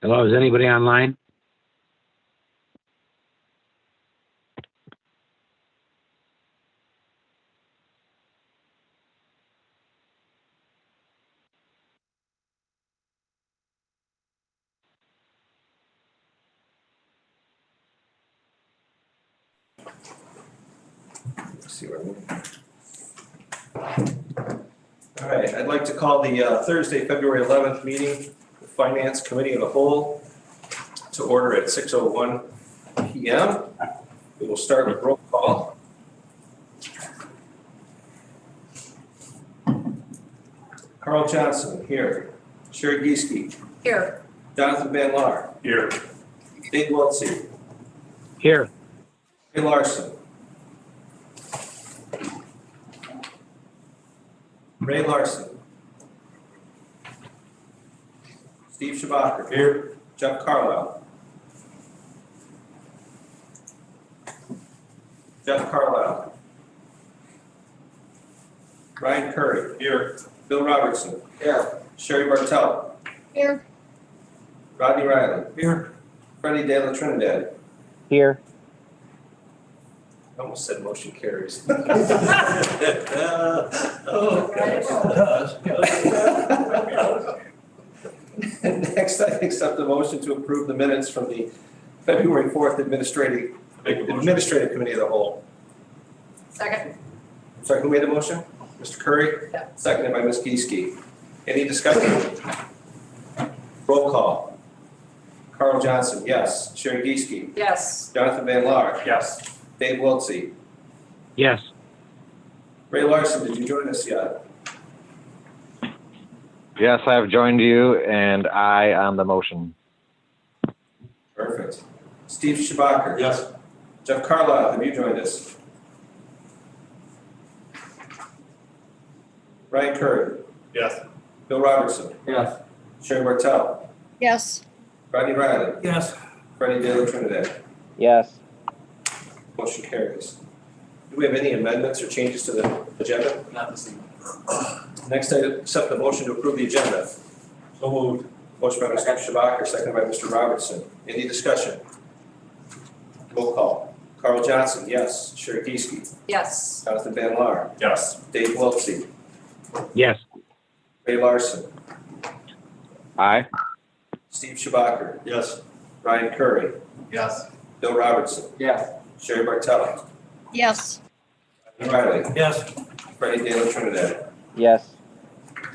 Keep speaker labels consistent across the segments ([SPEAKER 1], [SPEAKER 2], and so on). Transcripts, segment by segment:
[SPEAKER 1] Hello, is anybody online?
[SPEAKER 2] Let's see where we're All right, I'd like to call the Thursday, February 11th meeting, the Finance Committee of the Whole, to order at 6:01 p.m. We will start with roll call. Carl Johnson, here. Sherry Gieske.
[SPEAKER 3] Here.
[SPEAKER 2] Jonathan Van Laar.
[SPEAKER 4] Here.
[SPEAKER 2] Dave Wiltsey.
[SPEAKER 1] Here.
[SPEAKER 2] Ray Larson. Ray Larson. Steve Schabacher.
[SPEAKER 4] Here.
[SPEAKER 2] Jeff Carlisle. Jeff Carlisle. Ryan Curry.
[SPEAKER 4] Here.
[SPEAKER 2] Bill Robertson. Here. Sherry Bartell.
[SPEAKER 3] Here.
[SPEAKER 2] Rodney Riley.
[SPEAKER 4] Here.
[SPEAKER 2] Freddie De La Trinidad.
[SPEAKER 1] Here.
[SPEAKER 2] I almost said motion carries. Next, I accept the motion to approve the minutes from the February 4th Administrative Committee of the Whole.
[SPEAKER 3] Second.
[SPEAKER 2] Sorry, who made the motion? Mr. Curry?
[SPEAKER 3] Yeah.
[SPEAKER 2] Seconded by Ms. Gieske. Any discussion? Roll call. Carl Johnson, yes. Sherry Gieske.
[SPEAKER 3] Yes.
[SPEAKER 2] Jonathan Van Laar.
[SPEAKER 4] Yes.
[SPEAKER 2] Dave Wiltsey.
[SPEAKER 1] Yes.
[SPEAKER 2] Ray Larson, did you join us yet?
[SPEAKER 5] Yes, I have joined you, and I on the motion.
[SPEAKER 2] Perfect. Steve Schabacher.
[SPEAKER 4] Yes.
[SPEAKER 2] Jeff Carlisle, have you joined us? Ryan Curry.
[SPEAKER 4] Yes.
[SPEAKER 2] Bill Robertson.
[SPEAKER 4] Yes.
[SPEAKER 2] Sherry Bartell.
[SPEAKER 3] Yes.
[SPEAKER 2] Rodney Riley.
[SPEAKER 4] Yes.
[SPEAKER 2] Freddie De La Trinidad.
[SPEAKER 5] Yes.
[SPEAKER 2] Motion carries. Do we have any amendments or changes to the agenda?
[SPEAKER 4] Not this evening.
[SPEAKER 2] Next, I accept the motion to approve the agenda.
[SPEAKER 4] So moved.
[SPEAKER 2] Motion by Mr. Schabacher, seconded by Mr. Robertson. Any discussion? Roll call. Carl Johnson, yes. Sherry Gieske.
[SPEAKER 3] Yes.
[SPEAKER 2] Jonathan Van Laar.
[SPEAKER 4] Yes.
[SPEAKER 2] Dave Wiltsey.
[SPEAKER 1] Yes.
[SPEAKER 2] Ray Larson.
[SPEAKER 5] Aye.
[SPEAKER 2] Steve Schabacher.
[SPEAKER 4] Yes.
[SPEAKER 2] Ryan Curry.
[SPEAKER 4] Yes.
[SPEAKER 2] Bill Robertson.
[SPEAKER 4] Yes.
[SPEAKER 2] Sherry Bartell.
[SPEAKER 3] Yes.
[SPEAKER 2] Riley.
[SPEAKER 4] Yes.
[SPEAKER 2] Freddie De La Trinidad.
[SPEAKER 5] Yes.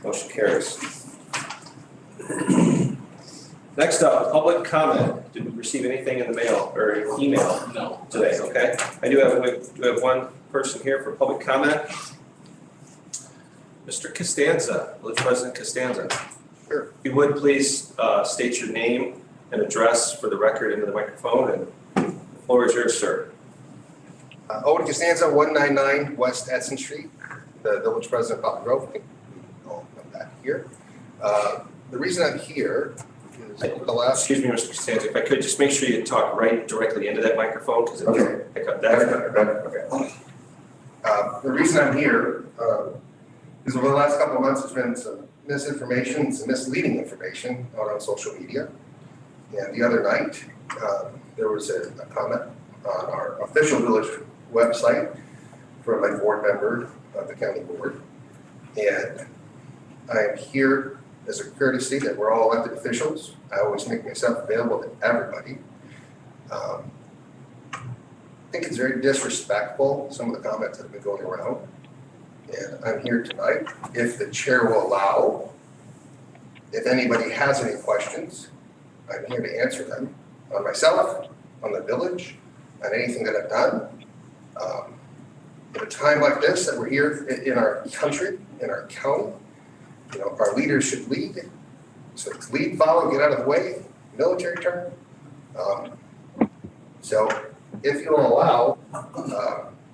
[SPEAKER 2] Motion carries. Next up, public comment. Did we receive anything in the mail or email
[SPEAKER 4] No.
[SPEAKER 2] today? Okay. We do have one person here for public comment. Mr. Costanza, Village President Costanza.
[SPEAKER 6] Sure.
[SPEAKER 2] If you would please state your name and address for the record into the microphone, and the floor is yours, sir.
[SPEAKER 6] Owen Costanza, 199 West Edson Street, the Village President of Cotton Grove. I think we all know that here. The reason I'm here is over the last.
[SPEAKER 2] Excuse me, Mr. Costanza, if I could just make sure you talk right directly into that microphone, because it
[SPEAKER 6] Okay.
[SPEAKER 2] doesn't pick up that.
[SPEAKER 6] Okay. The reason I'm here is over the last couple of months, there's been some misinformation, some misleading information out on social media. And the other night, there was a comment on our official village website from a board member of the county board. And I am here as a courtesy that we're all elected officials. I always make myself available to everybody. I think it's very disrespectful, some of the comments that have been going around. And I'm here tonight, if the chair will allow, if anybody has any questions, I'm here to answer them on myself, on the village, on anything that I've done. At a time like this that we're here in our country, in our county, you know, our leaders should lead. So lead, follow, get out of the way, military term. So if you'll allow,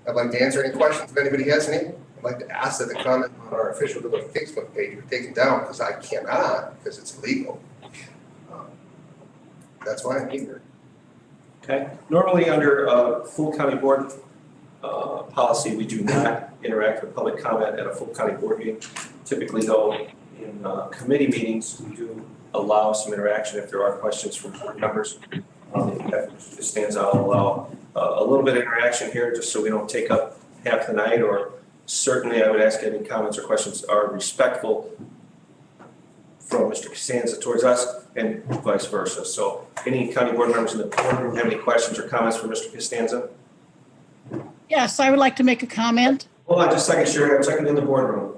[SPEAKER 6] I'd like to answer any questions if anybody has any. I'd like to ask that the comment on our official village Facebook page be taken down because I cannot, because it's illegal. That's why I'm here.
[SPEAKER 2] Okay. Normally, under full county board policy, we do not interact with public comment at a full county board meeting. Typically, though, committee meetings, we do allow some interaction if there are questions from board members. If it stands out, I'll allow a little bit of interaction here just so we don't take up half the night, or certainly I would ask any comments or questions are respectful from Mr. Costanza towards us and vice versa. So any county board members in the boardroom have any questions or comments for Mr. Costanza?
[SPEAKER 3] Yes, I would like to make a comment.
[SPEAKER 2] Hold on just a second, Sherry. I'm checking in the boardroom.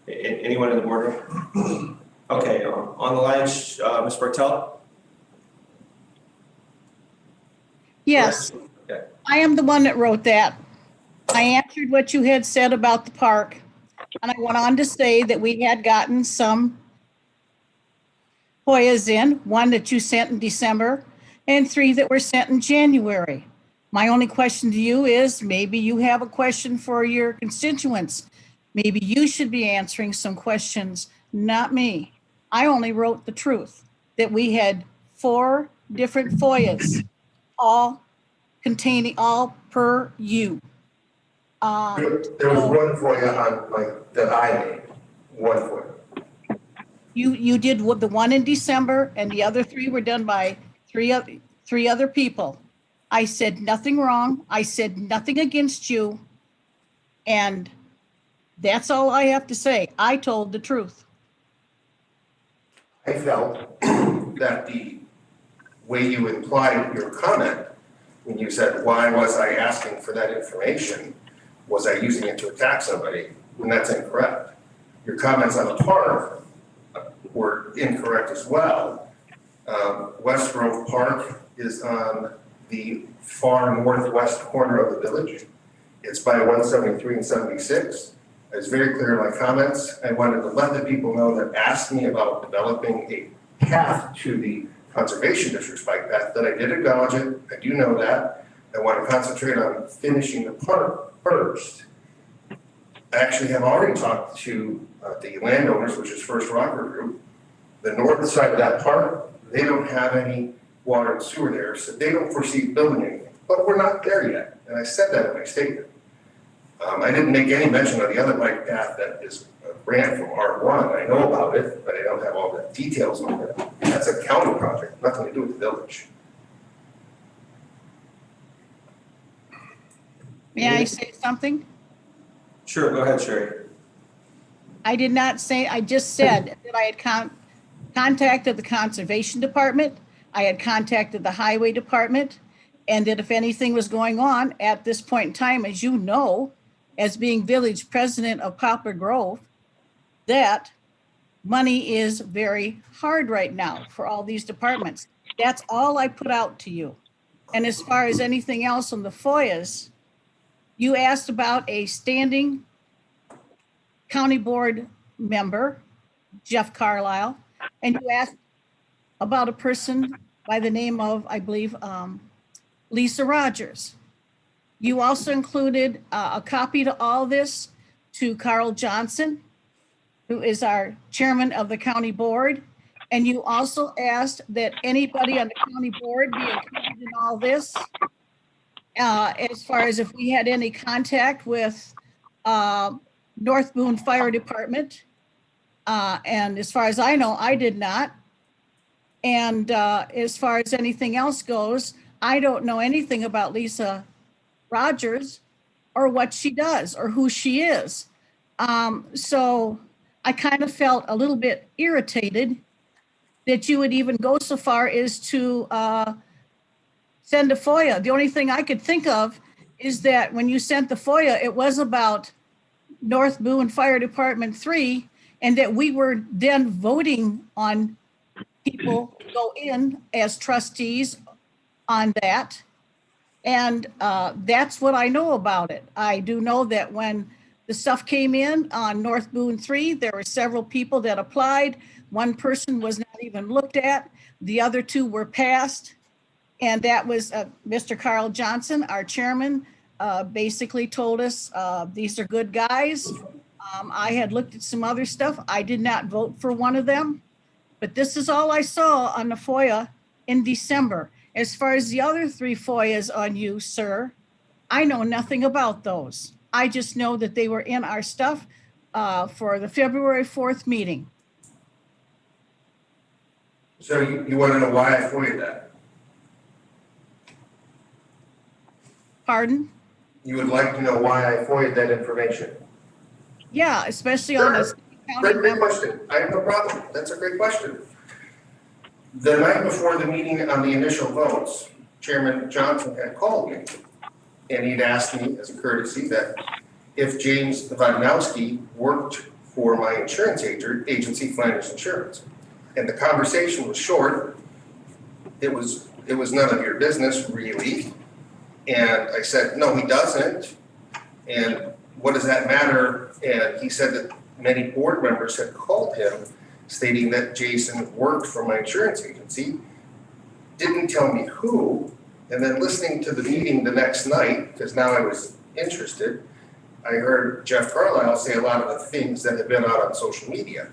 [SPEAKER 2] Anyone in the boardroom? Okay, on the line, Ms. Bartel?
[SPEAKER 3] Yes,
[SPEAKER 2] Okay.
[SPEAKER 3] I am the one that wrote that. I answered what you had said about the park. And I went on to say that we had gotten some FOIAs in, one that you sent in December and 3 that were sent in January. My only question to you is, maybe you have a question for your constituents. Maybe you should be answering some questions, not me. I only wrote the truth, that we had 4 different FOIAs, all containing, all per you.
[SPEAKER 6] There was one FOIA on, like, that I made, one FOIA.
[SPEAKER 3] You did the one in December, and the other 3 were done by three other people. I said nothing wrong. I said nothing against you. And that's all I have to say. I told the truth.
[SPEAKER 6] I felt that the way you implied your comment, when you said, why was I asking for that information? Was I using it to attack somebody? And that's incorrect. Your comments on the park were incorrect as well. West Grove Park is on the far northwest corner of the village. It's by 173 and 76. I was very clear in my comments. I wanted to let the people know that asked me about developing a path to the conservation district's bike path, that I did acknowledge it. I do know that. I want to concentrate on finishing the park first. I actually have already talked to the landowners, which is First Rocker Group. The north side of that park, they don't have any water and sewer there, so they don't foresee building anything. But we're not there yet, and I said that in my statement. I didn't make any mention of the other bike path that is a grant from R1. I know about it, but I don't have all the details on it. That's a county project, nothing to do with the village.
[SPEAKER 3] May I say something?
[SPEAKER 2] Sure, go ahead, Sherry.
[SPEAKER 3] I did not say, I just said that I had contacted the Conservation Department, I had contacted the Highway Department, and that if anything was going on at this point in time, as you know, as being village president of Poplar Grove, that money is very hard right now for all these departments. That's all I put out to you. And as far as anything else on the FOIAs, you asked about a standing county board member, Jeff Carlisle, and you asked about a person by the name of, I believe, Lisa Rogers. You also included a copy to all this to Carl Johnson, who is our chairman of the county board. And you also asked that anybody on the county board be included in all this. As far as if we had any contact with North Boone Fire Department. And as far as I know, I did not. And as far as anything else goes, I don't know anything about Lisa Rogers or what she does or who she is. So I kind of felt a little bit irritated that you would even go so far as to send a FOIA. The only thing I could think of is that when you sent the FOIA, it was about North Boone Fire Department 3, and that we were then voting on people to go in as trustees on that. And that's what I know about it. I do know that when the stuff came in on North Boone 3, there were several people that applied. One person was not even looked at. The other 2 were passed. And that was Mr. Carl Johnson, our chairman, basically told us, these are good guys. I had looked at some other stuff. I did not vote for one of them, but this is all I saw on the FOIA in December. As far as the other 3 FOIAs on you, sir, I know nothing about those. I just know that they were in our stuff. for the February 4th meeting.
[SPEAKER 6] So you want to know why I FOIA'd that?
[SPEAKER 3] Pardon?
[SPEAKER 6] You would like to know why I FOIA'd that information?
[SPEAKER 3] Yeah, especially on a city county
[SPEAKER 6] Great
[SPEAKER 3] member.
[SPEAKER 6] question. I have no problem. That's a great question. The night before the meeting on the initial votes, Chairman Johnson had called me, and he'd asked me as a courtesy that if James Wadnowski worked for my insurance agency, Flanders Insurance. And the conversation was short. It was none of your business, really. And I said, no, he doesn't. And what does that matter? And he said that many board members had called him stating that Jason worked for my insurance agency, didn't tell me who. And then listening to the meeting the next night, because now I was interested, I heard Jeff Carlisle say a lot of the things that have been out on social media.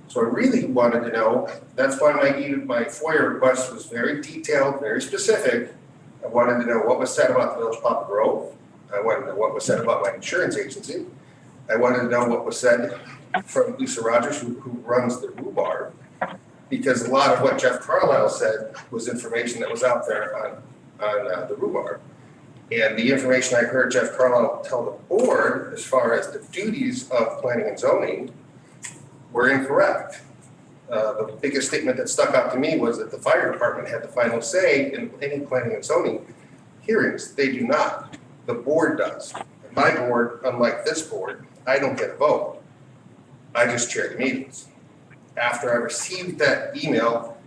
[SPEAKER 6] So I really wanted to know, that's why my FOIA request was very detailed, very specific. I wanted to know what was said about the Village of Poplar Grove. I wanted to know what was said about my insurance agency. I wanted to know what was said from Lisa Rogers, who runs the rhubarb, because a lot of what Jeff Carlisle said was information that was out there on the rhubarb. And the information I heard Jeff Carlisle tell the board as far as the duties of planning and zoning were incorrect. The biggest statement that stuck out to me was that the fire department had the final say in any planning and zoning hearings. They do not. The board does. And my board, unlike this board, I don't get a vote. I just chair the meetings. After I received that email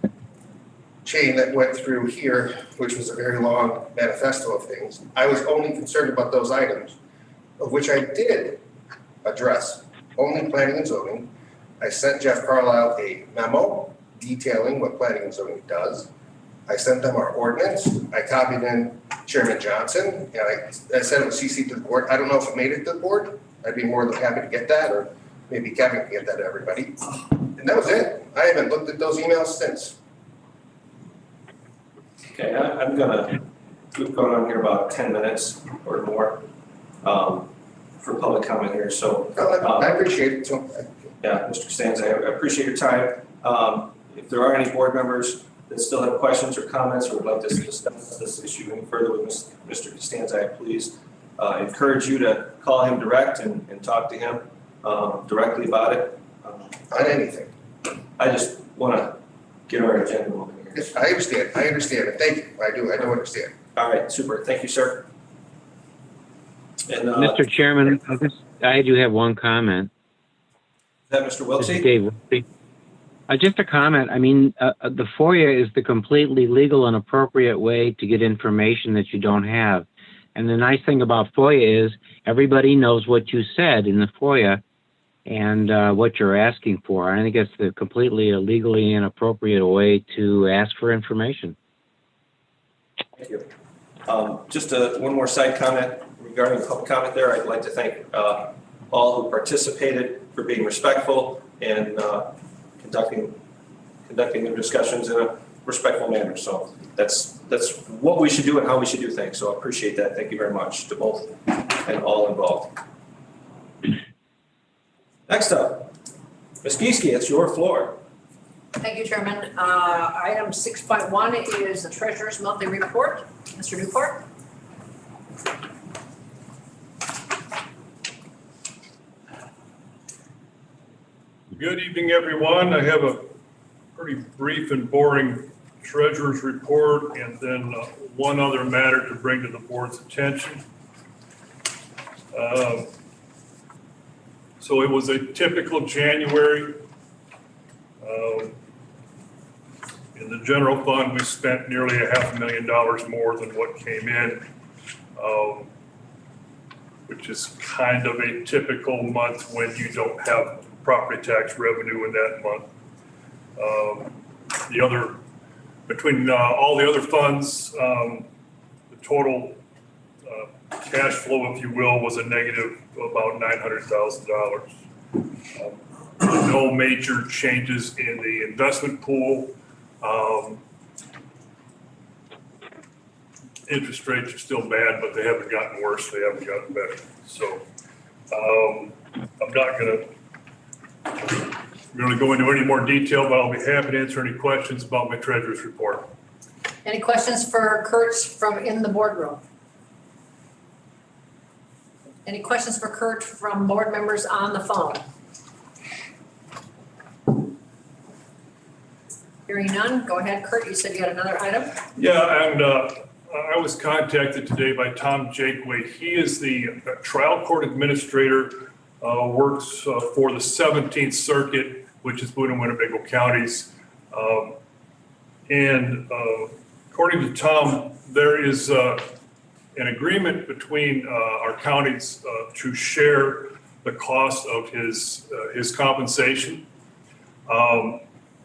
[SPEAKER 6] chain that went through here, which was a very long manifesto of things, I was only concerned about those items, of which I did address only planning and zoning. I sent Jeff Carlisle a memo detailing what planning and zoning does. I sent them our ordinance. I copied in Chairman Johnson, and I said it was CC to the board. I don't know if it made it to the board. I'd be more than happy to get that, or maybe Kevin can get that to everybody. And that was it. I haven't looked at those emails since.
[SPEAKER 2] Okay, I'm gonna, we've gone on here about 10 minutes or more for public comment here, so.
[SPEAKER 6] I appreciate it. So,
[SPEAKER 2] Yeah, Mr. Costanza, I appreciate your time. If there are any board members that still have questions or comments or would like to discuss this issue any further with Mr. Costanza, I please encourage you to call him direct and talk to him directly about it.
[SPEAKER 6] on anything.
[SPEAKER 2] I just want to get our agenda moving here.
[SPEAKER 6] Yes, I understand it. Thank you. I do understand.
[SPEAKER 2] All right, super. Thank you, sir. And
[SPEAKER 1] Mr. Chairman, I do have one comment.
[SPEAKER 2] is that Mr.
[SPEAKER 1] This is
[SPEAKER 2] Wiltsey?
[SPEAKER 1] Dave Wiltsey. Just a comment. I mean, the FOIA is the completely legal and appropriate way to get information that you don't have. And the nice thing about FOIA is everybody knows what you said in the FOIA and what you're asking for. I think it's the completely legally and appropriate way to ask for information.
[SPEAKER 2] Thank you. Just one more side comment regarding public comment there. I'd like to thank all who participated for being respectful and conducting their discussions in a respectful manner. So that's what we should do and how we should do things. So I appreciate that. Thank you very much to both and all involved. Next up, Ms. Gieske, it's your floor.
[SPEAKER 4] Thank you, Chairman. Item 6.1 is the Treasurer's Monthly Report. Mr. Newport.
[SPEAKER 7] Good evening, everyone. I have a pretty brief and boring treasurer's report and then one other matter to bring to the board's attention. So it was a typical January. In the general fund, we spent nearly $500,000 more than what came in, which is kind of a typical month when you don't have property tax revenue in that month. Between all the other funds, the total cash flow, if you will, was a negative about $900,000. No major changes in the investment pool. Interest rates are still bad, but they haven't gotten worse. They haven't gotten better. So I'm not gonna go into any more detail, but I'll be happy to answer any questions about my treasurer's report.
[SPEAKER 4] Any questions for Kurt from in the boardroom? Any questions for Kurt from board members on the phone? Hearing none, go ahead, Kurt. You said you had another item?
[SPEAKER 7] Yeah, and I was contacted today by Tom Jakeway. He is the trial court administrator, works for the 17th Circuit, which is Boone and Winnebago counties. And according to Tom, there is an agreement between our counties to share the cost of his compensation.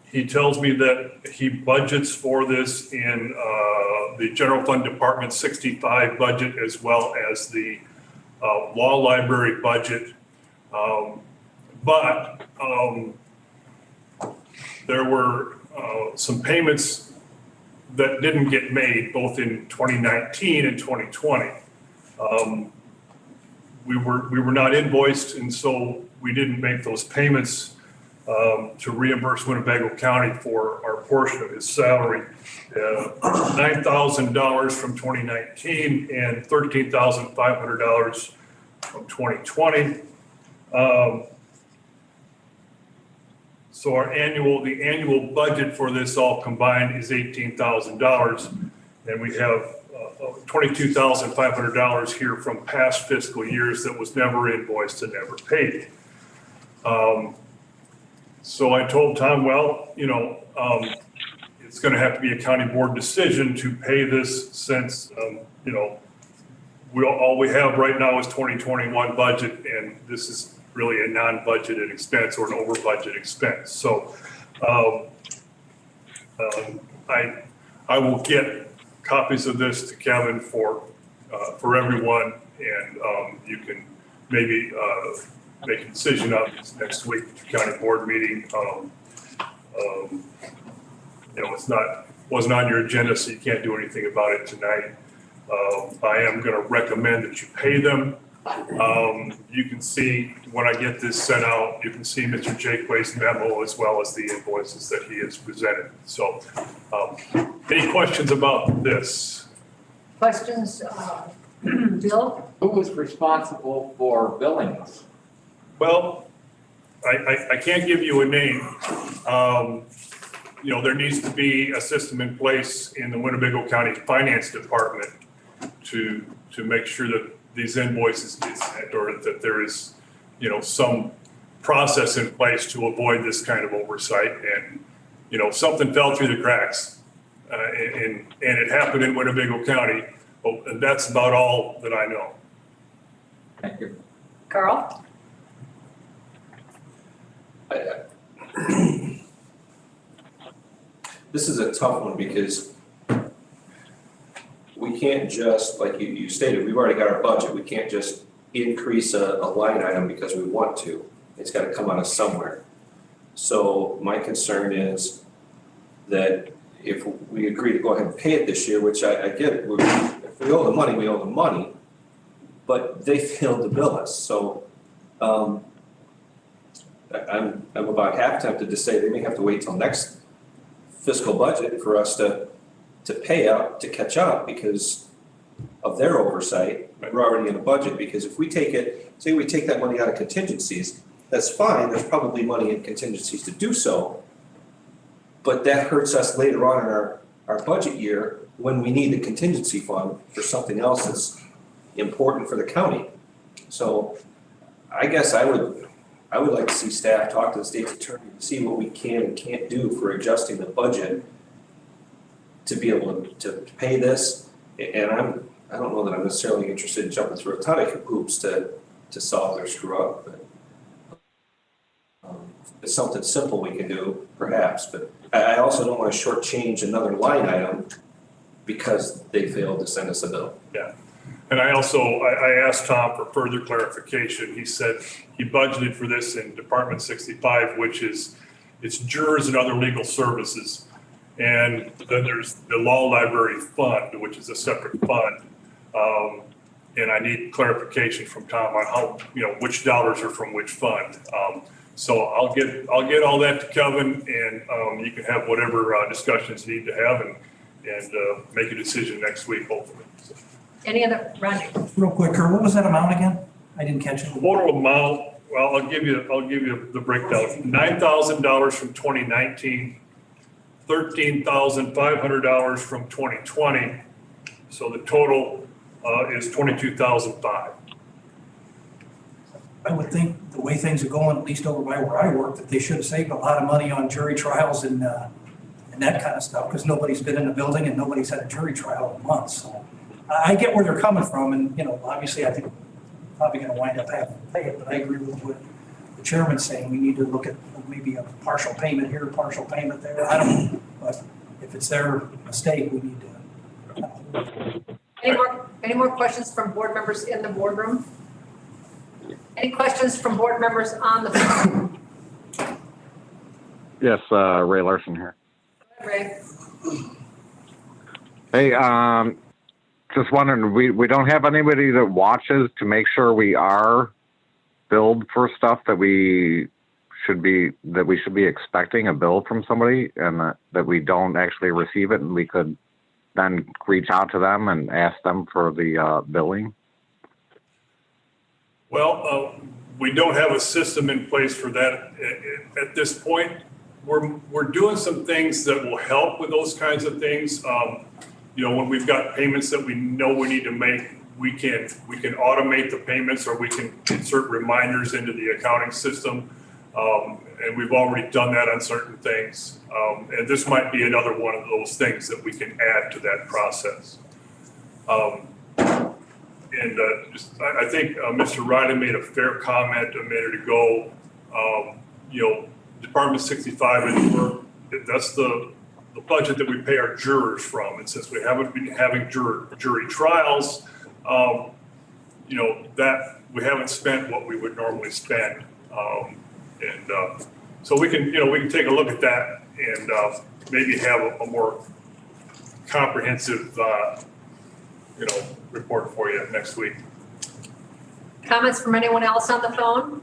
[SPEAKER 7] He tells me that he budgets for this in the general fund department 65 budget, as well as the law library budget. But there were some payments that didn't get made both in 2019 and 2020. We were not invoiced, and so we didn't make those payments to reimburse Winnebago County for our portion of his salary. $9,000 from 2019 and $13,500 from 2020. So the annual budget for this all combined is $18,000. And we have $22,500 here from past fiscal years that was never invoiced and never paid. So I told Tom, well, it's going to have to be a county board decision to pay this since, all we have right now is 2021 budget, and this is really a non-budgeted expense or an over-budget expense. So I will get copies of this to Kevin for everyone, and you can maybe make a decision on this next week at your county board meeting. Wasn't on your agenda, so you can't do anything about it tonight. I am going to recommend that you pay them. You can see when I get this sent out, you can see Mr. Jakeway's memo as well as the invoices that he has presented. So, any questions about this?
[SPEAKER 4] Questions? Bill?
[SPEAKER 8] Who was responsible for billings?
[SPEAKER 7] Well, I can't give you a name. There needs to be a system in place in the Winnebago County Finance Department to make sure that these invoices get sent, or that there is, some process in place to avoid this kind of oversight. And, something fell through the cracks, and it happened in Winnebago County. And that's about all that I know.
[SPEAKER 8] Thank you.
[SPEAKER 4] Carl?
[SPEAKER 2] This is a tough one because we can't just, like you stated, we've already got our budget. We can't just increase a line item because we want to. It's got to come out of somewhere. So my concern is that if we agree to go ahead and pay it this year, which I get it, if we owe the money, we owe the money, but they failed to bill us. So I'm about half tempted to say they may have to wait till next fiscal budget for us to pay out, to catch up because of their oversight. We're already in a budget, because if we take that money out of contingencies, that's fine. There's probably money in contingencies to do so. But that hurts us later on in our budget year when we need the contingency fund for something else that's important for the county. So I guess I would like to see staff talk to the state's attorney to see what we can and can't do for adjusting the budget to be able to pay this. And I don't know that I'm necessarily interested in jumping through a ton of hoops to solve their screw up, but it's something simple we can do, perhaps. But I also don't want to shortchange another line item because they failed to send us a bill.
[SPEAKER 7] Yeah. And I asked Tom for further clarification. He said he budgeted for this in Department 65, which is, it's jurors and other legal services. And then there's the law library fund, which is a separate fund. and I need clarification from Tom on how, which dollars are from which fund. So I'll get all that to Kevin, and you can have whatever discussions you need to have and make a decision next week, hopefully.
[SPEAKER 4] Any other, Randy?
[SPEAKER 9] Real quick, Kurt, what was that amount again? I didn't catch it.
[SPEAKER 7] The total amount, well, I'll give you the breakdown. $9,000 from 2019, $13,500 from 2020. So the total is $22,500.
[SPEAKER 9] I would think the way things are going, at least over by where I work, that they should have saved a lot of money on jury trials and that kind of stuff, because nobody's been in a building and nobody's had a jury trial in months. So I get where they're coming from, and, obviously I think we're probably going to wind up having to pay it, but I agree with what the chairman's saying. We need to look at maybe a partial payment here, partial payment there. I don't know, but if it's their mistake, we need to.
[SPEAKER 4] Any more questions from board members in the boardroom? Any questions from board members on the phone?
[SPEAKER 5] Yes, Ray Larson here.
[SPEAKER 4] Ray?
[SPEAKER 5] Hey, just wondering, we don't have anybody that watches to make sure we are billed for stuff that we should be expecting a bill from somebody, and that we don't actually receive it, and we could then reach out to them and ask them for the billing.
[SPEAKER 7] Well, we don't have a system in place for that at this point. We're doing some things that will help with those kinds of things. When we've got payments that we know we need to make, we can automate the payments, or we can insert reminders into the accounting system. And we've already done that on certain things. And this might be another one of those things that we can add to that process. I think Mr. Riley made a fair comment a minute ago. Department 65, that's the budget that we pay our jurors from. And since we haven't been having jury trials, that we haven't spent what we would normally spend. So we can take a look at that and maybe have a more comprehensive, report for you next week.
[SPEAKER 4] Comments from anyone else on the phone?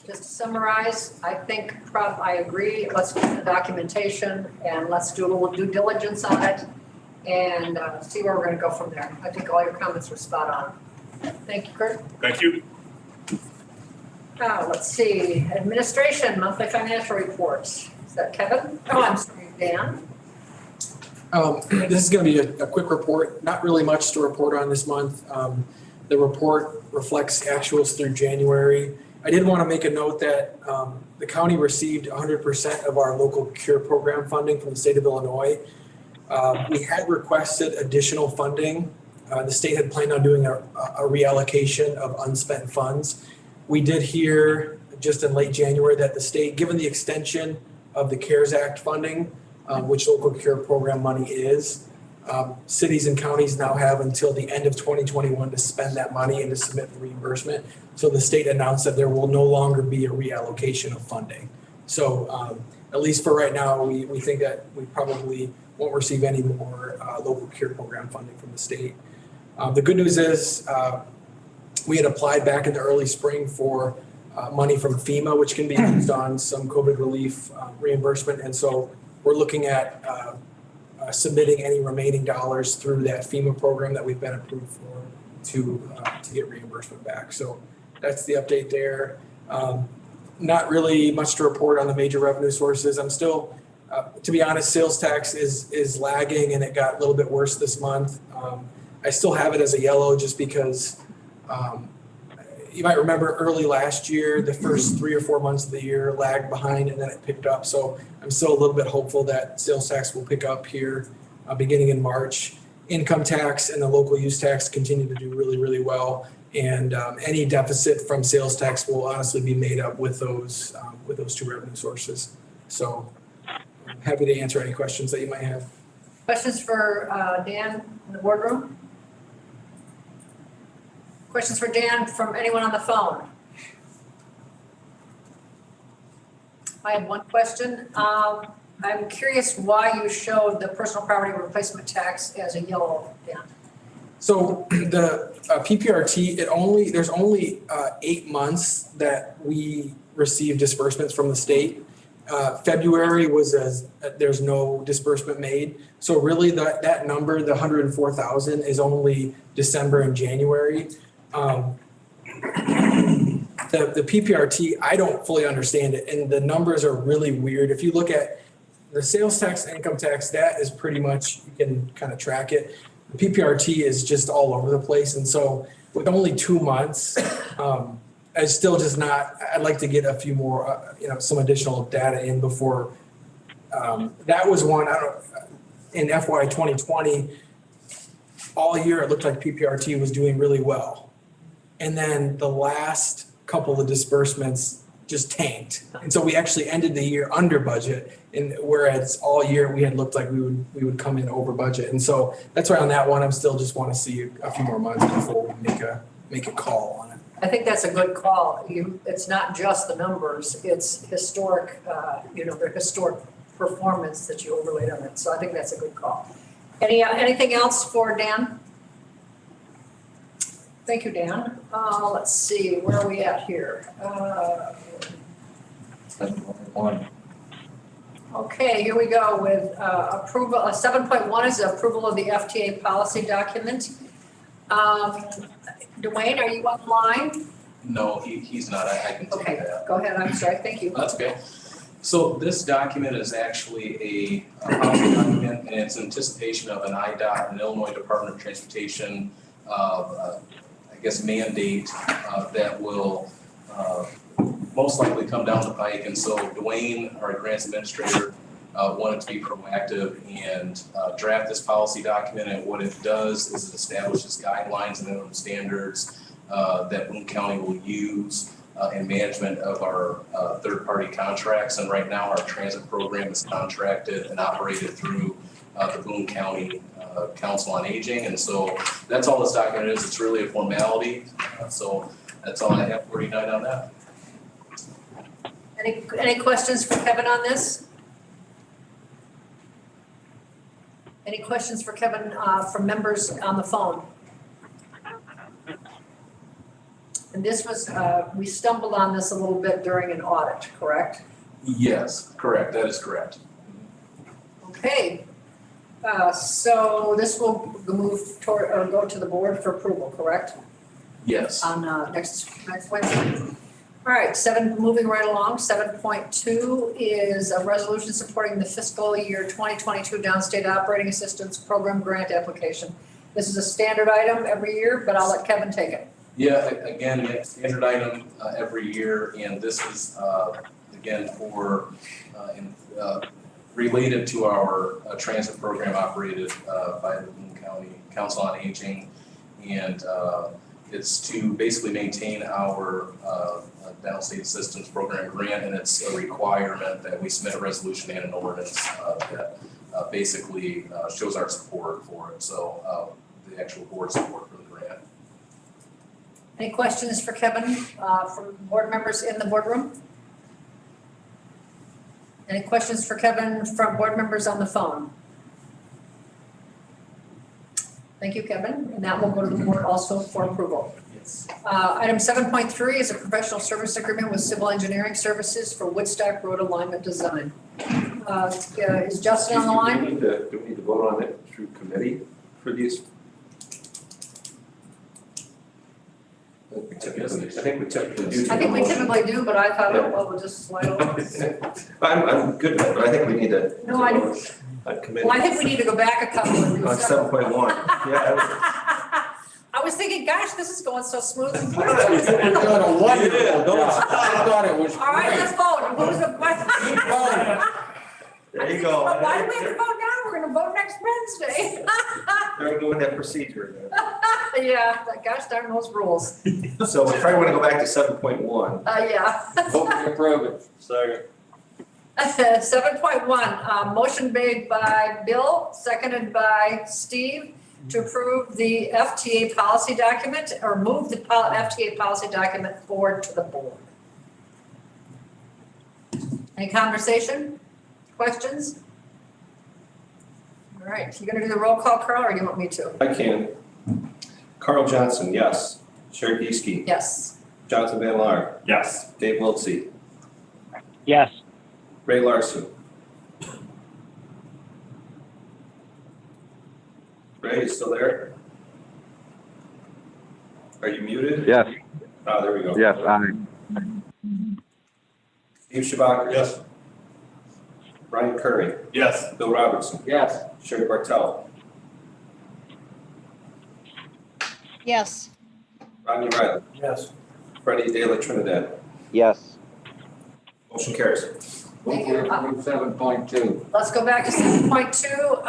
[SPEAKER 4] Just to summarize, I think I agree. Let's get the documentation and let's do a little due diligence on it and see where we're going to go from there. I think all your comments were spot on. Thank you, Kurt.
[SPEAKER 7] Thank you.
[SPEAKER 4] Now, let's see. Administration, monthly financial reports. Is that Kevin? Oh, I'm sorry, Dan.
[SPEAKER 10] This is going to be a quick report, not really much to report on this month. The report reflects actuals through January. I did want to make a note that the county received 100% of our local CURE program funding from the state of Illinois. We had requested additional funding. The state had planned on doing a reallocation of unspent funds. We did hear just in late January that the state, given the extension of the CARES Act funding, which local CURE program money is, cities and counties now have until the end of 2021 to spend that money and to submit for reimbursement. So the state announced that there will no longer be a reallocation of funding. So at least for right now, we think that we probably won't receive any more local CURE program funding from the state. The good news is we had applied back in the early spring for money from FEMA, which can be used on some COVID relief reimbursement. And so we're looking at submitting any remaining dollars through that FEMA program that we've been approved for to get reimbursement back. So that's the update there. Not really much to report on the major revenue sources. I'm still, to be honest, sales tax is lagging and it got a little bit worse this month. I still have it as a yellow just because you might remember early last year, the first 3 or 4 months of the year lagged behind and then it picked up. So I'm still a little bit hopeful that sales tax will pick up here beginning in March. Income tax and the local use tax continue to do really, really well. And any deficit from sales tax will honestly be made up with those two revenue sources. So I'm happy to answer any questions that you might have.
[SPEAKER 4] Questions for Dan in the boardroom? Questions for Dan from anyone on the phone? I have one question. I'm curious why you showed the personal property replacement tax as a yellow, Dan.
[SPEAKER 10] So the PPRT, there's only 8 months that we receive disbursements from the state. February there's no disbursement made. So really that number, the 104,000 is only December and January. The PPRT, I don't fully understand it, and the numbers are really weird. If you look at the sales tax, income tax, that is pretty much, you can kind of track it. The PPRT is just all over the place, and so with only 2 months, I still just not, I'd like to get a few more, some additional data in before. That was one, in FY 2020, all year it looked like PPRT was doing really well. And then the last couple of disbursements just tanked. And so we actually ended the year under budget, and whereas all year we had looked like we would come in over budget. And so that's why on that one, I'm still just want to see a few more months before we make a call on it.
[SPEAKER 4] I think that's a good call. It's not just the numbers, it's historic, their historic performance that you overlaid on it. So I think that's a good call. Anything else for Dan? Thank you, Dan. Let's see, where are we at here? Okay, here we go with approval. 7.1 is approval of the FTA policy document. Dwayne, are you online?
[SPEAKER 11] No, he's not. I can take
[SPEAKER 4] Okay,
[SPEAKER 11] that.
[SPEAKER 4] go ahead. I'm sorry. Thank you.
[SPEAKER 11] That's okay. So this document is actually a policy document, and it's anticipation of an IDOT, an Illinois Department of Transportation, mandate that will most likely come down the pike. And so Dwayne, our grants administrator, wanted to be proactive and draft this policy document. And what it does is it establishes guidelines and minimum standards that Boone County will use in management of our third-party contracts. And right now, our transit program is contracted and operated through the Boone County Council on Aging. And so that's all this document is. It's really a formality. So that's all I have for you tonight on that.
[SPEAKER 4] Any questions for Kevin on this? Any questions for Kevin from members on the phone? And this was, we stumbled on this a little bit during an audit, correct?
[SPEAKER 11] Yes, correct. That is correct.
[SPEAKER 4] Okay. So this will move toward, or go to the board for approval, correct?
[SPEAKER 11] Yes.
[SPEAKER 4] On next Wednesday. All right, moving right along, 7.2 is a resolution supporting the fiscal year 2022 Downstate Operating Assistance Program grant application. This is a standard item every year, but I'll let Kevin take it.
[SPEAKER 11] Yeah, again, standard item every year, and this is again for related to our transit program operated by the Boone County Council on Aging, and it's to basically maintain our downstate assistance program grant, and it's a requirement that we submit a resolution and an ordinance that basically shows our support for it. So the actual board support for the grant.
[SPEAKER 4] Any questions for Kevin from board members in the boardroom? Any questions for Kevin from board members on the phone? Thank you, Kevin, and that will go to the board also for approval.
[SPEAKER 11] Yes.
[SPEAKER 4] Item 7.3 is a professional service agreement with Civil Engineering Services for Woodstock Road Alignment Design. Is Justin on the line?
[SPEAKER 2] Do we need to vote on it through committee for these? I think we typically do.
[SPEAKER 4] I think we typically do, but I thought, we'll just slide over.
[SPEAKER 2] I'm good with it, but I think we need to.
[SPEAKER 4] No, I don't.
[SPEAKER 2] Committee.
[SPEAKER 4] Well, I think we need to go back a couple and do
[SPEAKER 2] On 7.1, yeah.
[SPEAKER 4] I was thinking, gosh, this is going so smooth.
[SPEAKER 8] You're doing a wonderful job. I thought it was
[SPEAKER 4] All right, let's vote. Who's the
[SPEAKER 2] There you go.
[SPEAKER 4] Why do we have to vote now? We're gonna vote next Wednesday.
[SPEAKER 2] They're doing that procedure.
[SPEAKER 4] Yeah, gosh darn those rules.
[SPEAKER 2] So we probably want to go back to 7.1.
[SPEAKER 4] Yeah.
[SPEAKER 8] Vote to approve it.
[SPEAKER 2] Second.
[SPEAKER 4] 7.1, motion made by Bill, seconded by Steve to approve the FTA policy document or move the FTA policy document forward to the board. Any conversation? questions? All right, you gonna do the roll call, Carl, or do you want me to?
[SPEAKER 2] I can. Carl Johnson, yes. Sherry Geeske,
[SPEAKER 4] Yes.
[SPEAKER 2] Jonathan Van Laar,
[SPEAKER 7] Yes.
[SPEAKER 2] Dave Wiltsey,
[SPEAKER 1] Yes.
[SPEAKER 2] Ray Larson. Ray, you still there? Are you muted?
[SPEAKER 5] Yes,
[SPEAKER 2] Oh, there we go.
[SPEAKER 5] yes, aye.
[SPEAKER 2] Steve Shabak.
[SPEAKER 7] Yes.
[SPEAKER 2] Ryan Curry,
[SPEAKER 7] Yes.
[SPEAKER 2] Bill Robertson,
[SPEAKER 8] Yes.
[SPEAKER 2] Sherry Bartel,
[SPEAKER 3] Yes.
[SPEAKER 2] Rodney Riley,
[SPEAKER 9] Yes.
[SPEAKER 2] Freddie De La Trinidad.
[SPEAKER 1] Yes.
[SPEAKER 2] Motion carries.
[SPEAKER 4] Thank you.
[SPEAKER 8] 7.2.
[SPEAKER 4] Let's go back to 7.2,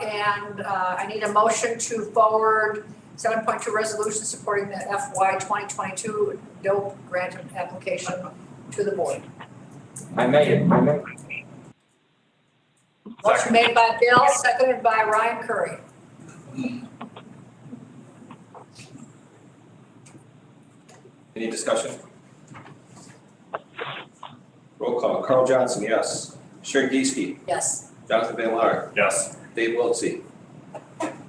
[SPEAKER 4] and I need a motion to forward 7.2 resolution supporting the FY 2022 DOPE grant application to the board.
[SPEAKER 8] I made it.
[SPEAKER 4] Motion made by Bill, seconded by Ryan Curry.
[SPEAKER 2] Any discussion? Roll call. Carl Johnson, yes. Sherry Geeske,
[SPEAKER 4] Yes.
[SPEAKER 2] Jonathan Van Laar,
[SPEAKER 7] Yes.
[SPEAKER 2] Dave Wiltsey,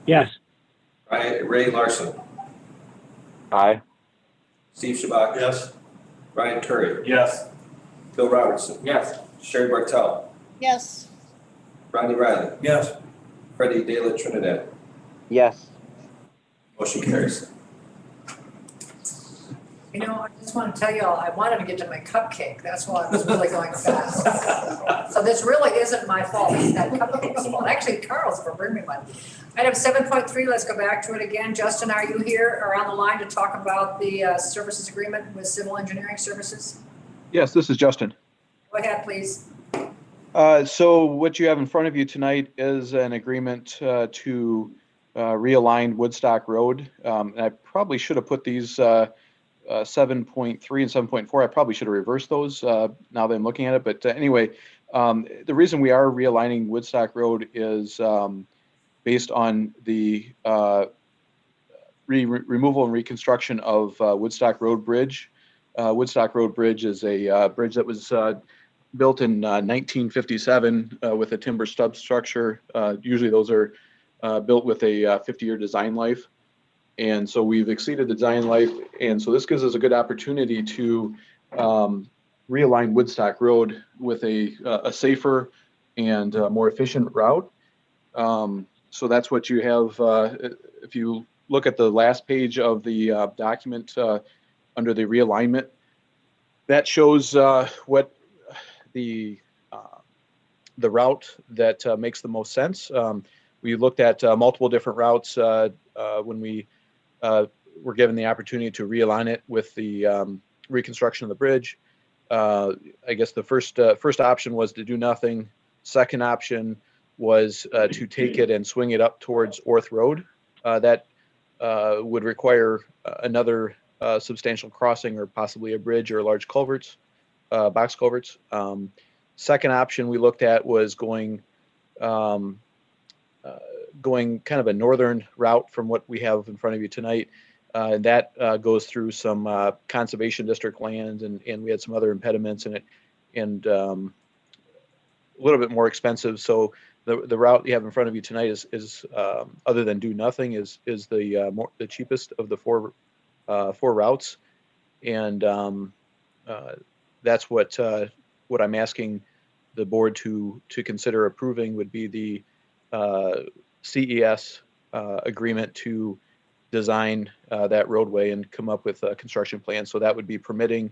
[SPEAKER 1] Yes.
[SPEAKER 2] Ray Larson,
[SPEAKER 5] Aye.
[SPEAKER 2] Steve Shabak.
[SPEAKER 7] Yes.
[SPEAKER 2] Ryan Curry,
[SPEAKER 7] Yes.
[SPEAKER 2] Bill Robertson,
[SPEAKER 8] Yes.
[SPEAKER 2] Sherry Bartel,
[SPEAKER 3] Yes.
[SPEAKER 2] Rodney Riley,
[SPEAKER 9] Yes.
[SPEAKER 2] Freddie De La Trinidad.
[SPEAKER 1] Yes.
[SPEAKER 2] Motion carries.
[SPEAKER 4] You know, I just want to tell you all, I wanted to get to my cupcake. That's why I was really going fast. So this really isn't my fault. It's that cupcake's fault. Actually, Carl's for bringing me one. Item 7.3, let's go back to it again. Justin, are you here or on the line to talk about the services agreement with Civil Engineering Services?
[SPEAKER 12] Yes, this is Justin.
[SPEAKER 4] Go ahead, please.
[SPEAKER 12] So what you have in front of you tonight is an agreement to realign Woodstock Road. And I probably should have put these 7.3 and 7.4. I probably should have reversed those now that I'm looking at it. But anyway, the reason we are realigning Woodstock Road is based on the removal and reconstruction of Woodstock Road Bridge. Woodstock Road Bridge is a bridge that was built in 1957 with a timber stub structure. Usually those are built with a 50-year design life. And so we've exceeded the design life. And so this gives us a good opportunity to realign Woodstock Road with a safer and more efficient route. So that's what you have. If you look at the last page of the document under the realignment, that shows what the route that makes the most sense. We looked at multiple different routes when we were given the opportunity to realign it with the reconstruction of the bridge. I guess the first option was to do nothing. Second option was to take it and swing it up towards Orth Road. That would require another substantial crossing or possibly a bridge or large culverts, box culverts. Second option we looked at was going kind of a northern route from what we have in front of you tonight. And that goes through some conservation district land, and we had some other impediments in it, and a little bit more expensive. So the route you have in front of you tonight is other than do nothing, is the cheapest of the four routes, and that's what I'm asking the board to consider approving would be the CES agreement to design that roadway and come up with a construction plan. So that would be permitting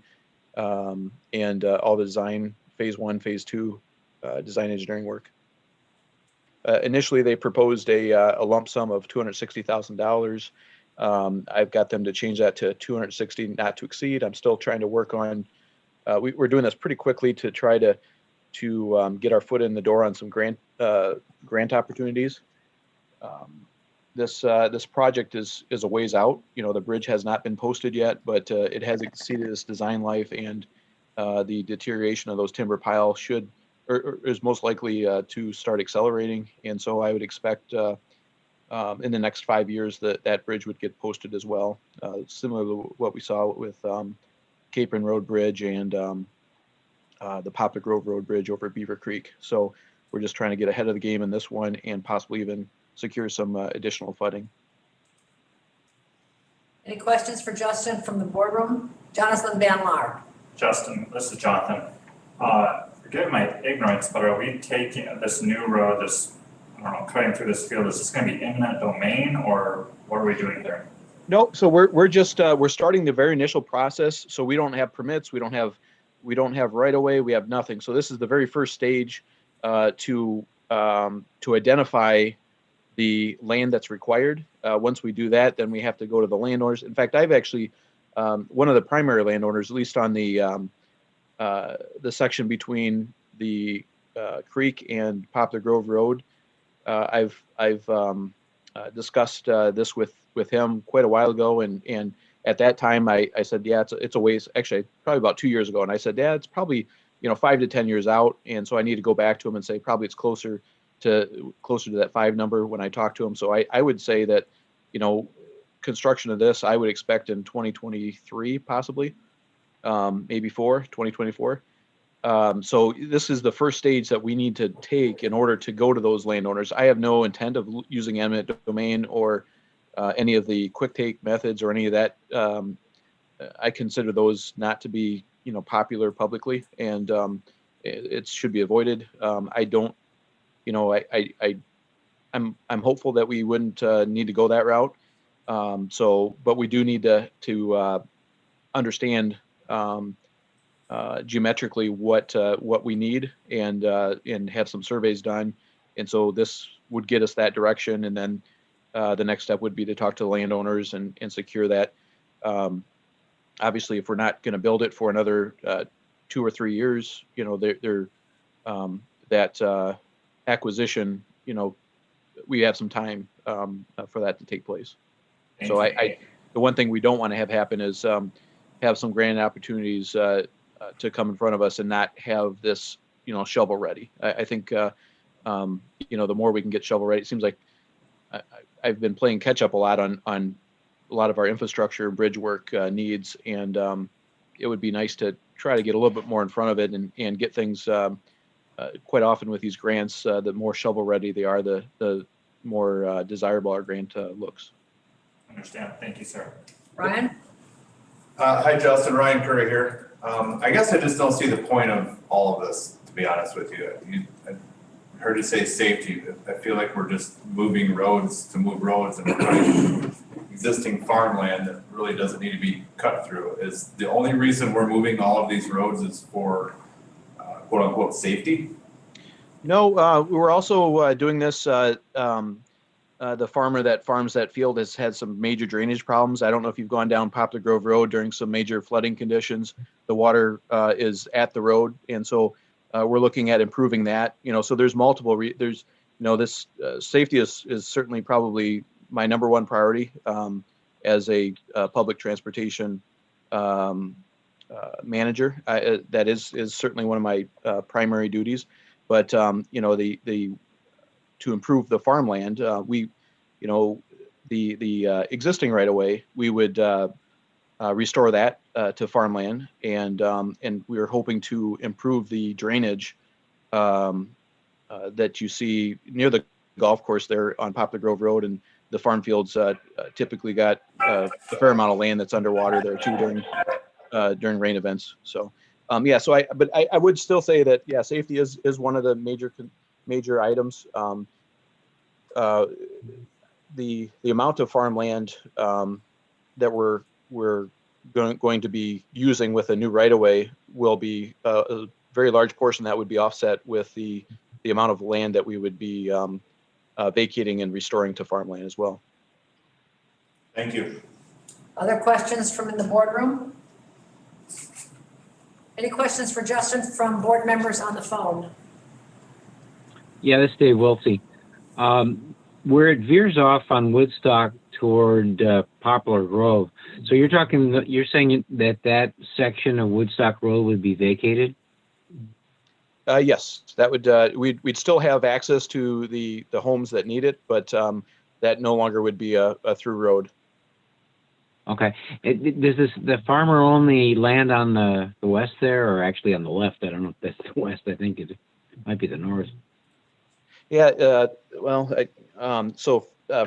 [SPEAKER 12] and all the design, phase 1, phase 2 design engineering work. Initially, they proposed a lump sum of $260,000. I've got them to change that to 260, not to exceed. I'm still trying to work on. We're doing this pretty quickly to try to get our foot in the door on some grant opportunities. This project is a ways out. You know, the bridge has not been posted yet, but it has exceeded its design life, and the deterioration of those timber piles is most likely to start accelerating. And so I would expect in the next 5 years that bridge would get posted as well, similar to what we saw with Capron Road Bridge and the Poplar Grove Road Bridge over Beaver Creek. So we're just trying to get ahead of the game in this one and possibly even secure some additional funding.
[SPEAKER 4] Any questions for Justin from the boardroom? Jonathan Van Laar.
[SPEAKER 13] Justin, this is Jonathan. Forgive my ignorance, but are we taking this new road, this, I don't know, cutting through this field, is this going to be eminent domain, or what are we doing there?
[SPEAKER 12] No, so we're just we're starting the very initial process. So we don't have permits, we don't have right of way, we have nothing. So this is the very first stage to identify the land that's required. Once we do that, then we have to go to the landowners. In fact, I've actually one of the primary landowners, at least on the section between the creek and Poplar Grove Road. I've discussed this with him quite a while ago, and at that time I said, yeah, it's a ways. Actually, probably about 2 years ago, and I said, yeah, it's probably 5 to 10 years out, and so I need to go back to him and say probably it's closer to that 5 number when I talk to him. So I would say that construction of this I would expect in 2023 possibly, maybe 2024. So this is the first stage that we need to take in order to go to those landowners. I have no intent of using eminent domain or any of the quick take methods or any of that. I consider those not to be popular publicly, and it should be avoided. I don't, I'm hopeful that we wouldn't need to go that route. But we do need to understand geometrically what we need and have some surveys done. And so this would get us that direction. And then the next step would be to talk to the landowners and secure that. Obviously, if we're not going to build it for another 2 or 3 years, that acquisition, we have some time for that to take place. So the one thing we don't want to have happen is have some grand opportunities to come in front of us and not have this, shovel ready. I think, the more we can get shovel ready, it seems like I've been playing catch up a lot on a lot of our infrastructure and bridge work needs. And it would be nice to try to get a little bit more in front of it and get things quite often with these grants, the more shovel ready they are, the more desirable our grant looks.
[SPEAKER 13] Understand. Thank you, sir.
[SPEAKER 4] Ryan?
[SPEAKER 14] Hi, Justin. Ryan Curry here. I guess I just don't see the point of all of this, to be honest with you. I heard you say safety. I feel like we're just moving roads to move roads and we're cutting existing farmland that really doesn't need to be cut through. Is the only reason we're moving all of these roads is for quote unquote safety?
[SPEAKER 12] No, we were also doing this. The farmer that farms that field has had some major drainage problems. I don't know if you've gone down Poplar Grove Road during some major flooding conditions. The water is at the road, and so we're looking at improving that. So there's multiple. This safety is certainly probably my number one priority as a public transportation manager. That is certainly one of my primary duties. But to improve the farmland, the existing right of way, we would restore that to farmland, and we are hoping to improve the drainage that you see near the golf course there on Poplar Grove Road, and the farm fields typically got a fair amount of land that's underwater there too during rain events. So I would still say that safety is one of the major items. The amount of farmland that we're going to be using with a new right of way will be a very large portion that would be offset with the amount of land that we would be vacating and restoring to farmland as well.
[SPEAKER 14] Thank you.
[SPEAKER 4] Other questions from in the boardroom? Any questions for Justin from board members on the phone?
[SPEAKER 1] Yeah, this is Dave Wiltsey. Where it veers off on Woodstock toward Poplar Grove, so you're saying that section of Woodstock Road would be vacated?
[SPEAKER 12] Yes, that would we'd still have access to the homes that need it, but that no longer would be a through road.
[SPEAKER 1] Okay. Does the farmer own the land on the west there, or actually on the left? I don't know if that's the west. I think it might be the north.
[SPEAKER 12] Yeah, well,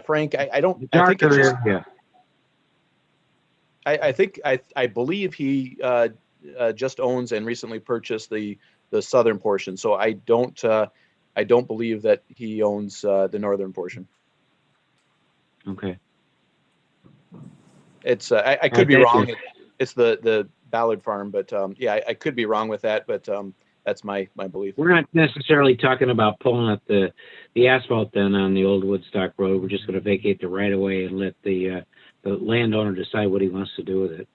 [SPEAKER 12] Frank, I don't, I think it's just,
[SPEAKER 1] Yeah.
[SPEAKER 12] I believe he just owns and recently purchased the southern portion. So I don't believe that he owns the northern portion.
[SPEAKER 1] Okay.
[SPEAKER 12] It's I could be wrong. It's the Ballard Farm, but yeah, I could be wrong with that, but that's my belief.
[SPEAKER 1] We're not necessarily talking about pulling up the asphalt then on the old Woodstock Road. We're just going to vacate the right of way and let the landowner decide what he wants to do with it.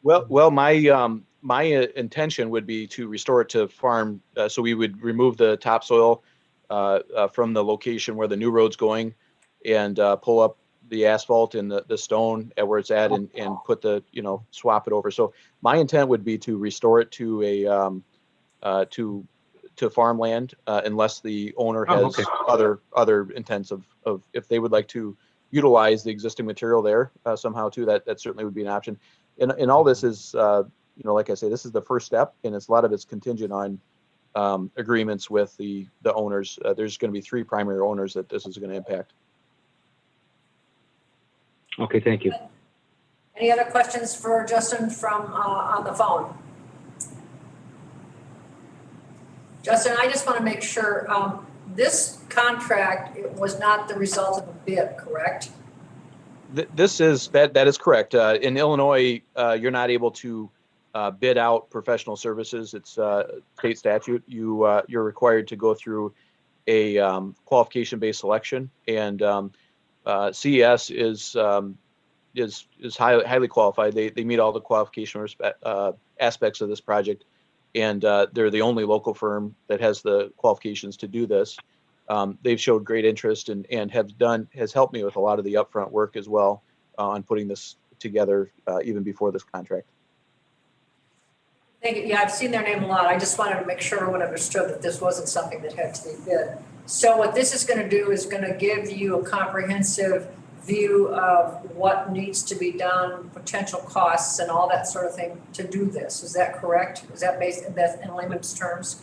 [SPEAKER 12] Well, my intention would be to restore it to farm. So we would remove the topsoil from the location where the new road's going, and pull up the asphalt and the stone at where it's at, and put swap it over. So my intent would be to restore it to a to farmland, unless the owner has other intents of if they would like to utilize the existing material there somehow too. That certainly would be an option. And all this is, like I say, this is the first step, and a lot of it's contingent on agreements with the owners. There's going to be 3 primary owners that this is going to impact.
[SPEAKER 1] Okay, thank you.
[SPEAKER 4] Any other questions for Justin from on the phone? Justin, I just want to make sure, this contract was not the result of a bid, correct?
[SPEAKER 12] This is that is correct. In Illinois, you're not able to bid out professional services. It's state statute. You're required to go through a qualification-based selection, and CES is highly qualified. They meet all the qualification aspects of this project, and they're the only local firm that has the qualifications to do this. They've showed great interest and has helped me with a lot of the upfront work as well on putting this together even before this contract.
[SPEAKER 4] Thank you. Yeah, I've seen their name a lot. I just wanted to make sure everyone understood that this wasn't something that had to be bid. So what this is going to do is going to give you a comprehensive view of what needs to be done, potential costs, and all that sort of thing to do this. Is that correct? Is that that's in layman's terms?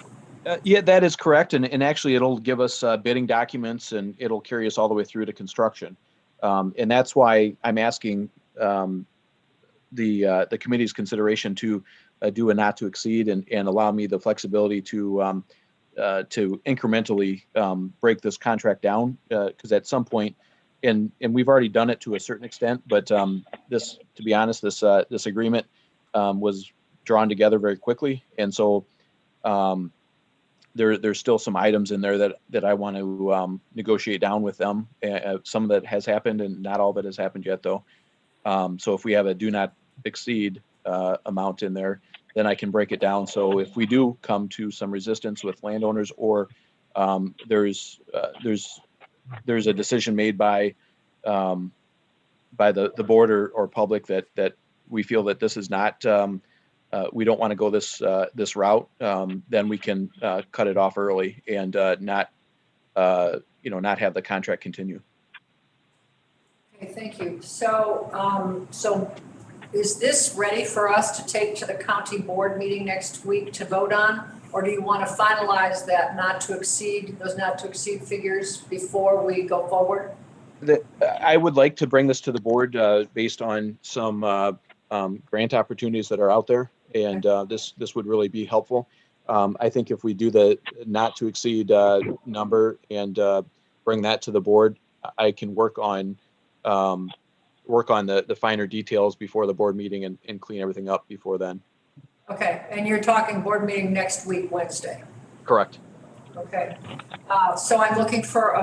[SPEAKER 12] Yeah, that is correct. And actually, it'll give us bidding documents, and it'll carry us all the way through to construction. And that's why I'm asking the committee's consideration to do a not to exceed and allow me the flexibility to incrementally break this contract down, because at some point, and we've already done it to a certain extent, but this, to be honest, this agreement was drawn together very quickly, and so there's still some items in there that I want to negotiate down with them. Some of that has happened, and not all of it has happened yet, though. So if we have a do not exceed amount in there, then I can break it down. So if we do come to some resistance with landowners, or there's a decision made by the board or public that we feel that this is not, we don't want to go this route, then we can cut it off early and not have the contract continue.
[SPEAKER 4] Okay, thank you. So, so is this ready for us to take to the county board meeting next week to vote on? Or do you want to finalize that those not to exceed figures before we go forward?
[SPEAKER 12] I would like to bring this to the board based on some grant opportunities that are out there, and this would really be helpful. I think if we do the not to exceed number and bring that to the board, I can work on the finer details before the board meeting and clean everything up before then.
[SPEAKER 4] Okay, and you're talking board meeting next week, Wednesday?
[SPEAKER 12] Correct.
[SPEAKER 4] Okay, so I'm looking for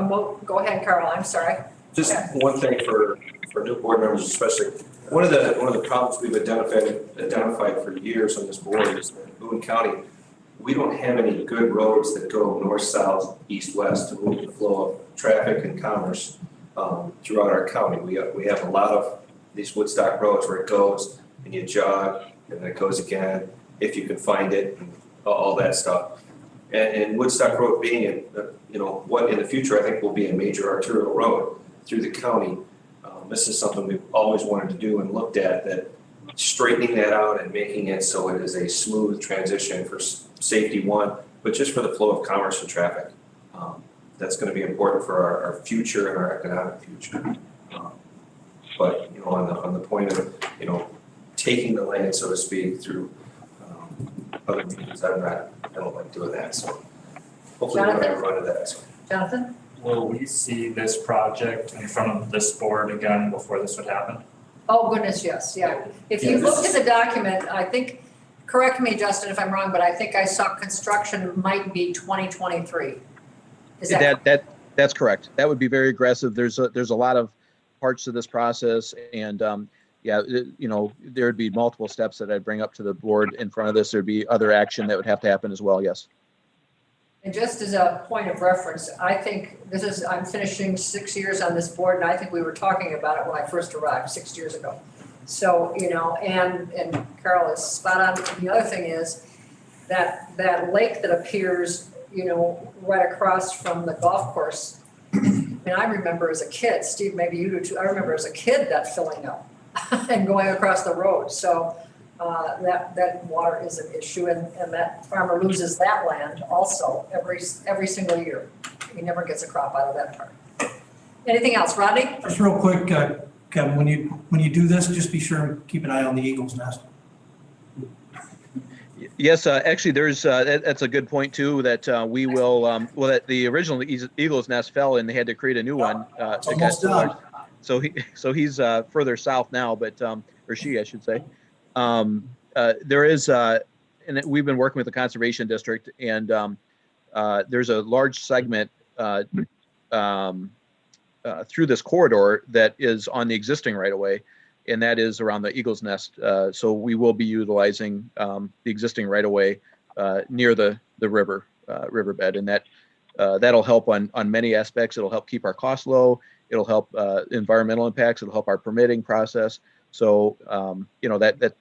[SPEAKER 4] go ahead, Carl, I'm sorry.
[SPEAKER 2] Just one thing for new board members especially. One of the problems we've identified for years on this board is that in Boone County, we don't have any good roads that go north, south, east, west to move the flow of traffic and commerce throughout our county. We have a lot of these Woodstock roads where it goes and you jog and then it goes again if you can find it and all that stuff. And Woodstock Road being what in the future I think will be a major arterial road through the county, This is something we've always wanted to do and looked at, that straightening that out and making it so it is a smooth transition for safety one, but just for the flow of commerce and traffic. That's going to be important for our future and our economic future. But, you know, on the point of, you know, taking the land, so to speak, through other means, I don't like doing that, so hopefully we don't ever run into that. So.
[SPEAKER 4] Jonathan?
[SPEAKER 13] Will we see this project in front of this board again before this would happen?
[SPEAKER 4] Oh, goodness, yes, yeah. If you looked at the document, I think, correct me, Justin, if I'm wrong, but I think I saw construction might be 2023. Is that?
[SPEAKER 12] That's correct. That would be very aggressive. There's a lot of parts to this process, and you know, there'd be multiple steps that I'd bring up to the board in front of this. There'd be other action that would have to happen as well. Yes.
[SPEAKER 4] And just as a point of reference, I think I'm finishing 6 years on this board, and I think we were talking about it when I first arrived 6 years ago. So, you know, and Carol is spot on. And the other thing is that lake that appears, you know, right across from the golf course. I mean, I remember as a kid, Steve, maybe you do too. I remember as a kid that filling up and going across the road. So that water is an issue, and that farmer loses that land also every single year. He never gets a crop out of that part. Anything else, Rodney?
[SPEAKER 9] Just real quick, Kevin, when you do this, just be sure and keep an eye on the eagle's nest.
[SPEAKER 12] Yes, actually, there's that's a good point too. That we will that the original eagle's nest fell and they had to create a new one.
[SPEAKER 9] Almost done.
[SPEAKER 12] So he's further south now, but or she, I should say. There is, and we've been working with the conservation district, and there's a large segment through this corridor that is on the existing right of way, and that is around the eagle's nest. So we will be utilizing the existing right of way near the riverbed, and that'll help on many aspects. It'll help keep our costs low. It'll help environmental impacts. It'll help our permitting process. So you know that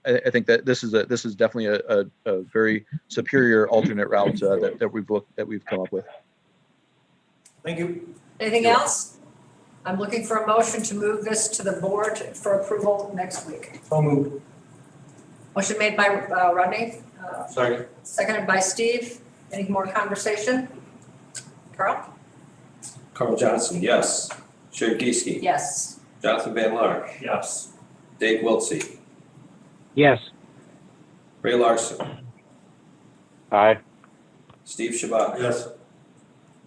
[SPEAKER 12] I think that this is definitely a very superior alternate route that we've come up with.
[SPEAKER 9] Thank you.
[SPEAKER 4] Anything else? I'm looking for a motion to move this to the board for approval next week.
[SPEAKER 9] So moved.
[SPEAKER 4] Motion made by Rodney.
[SPEAKER 2] Sorry.
[SPEAKER 4] Seconded by Steve. Any more conversation? Carl?
[SPEAKER 2] Carl Johnson, yes. Sherry Geeske.
[SPEAKER 4] Yes.
[SPEAKER 2] Jonathan Van Laar.
[SPEAKER 13] Yes.
[SPEAKER 2] Dave Wiltsey.
[SPEAKER 1] Yes.
[SPEAKER 2] Ray Larson.
[SPEAKER 5] Aye.
[SPEAKER 2] Steve Shabbat.
[SPEAKER 14] Yes.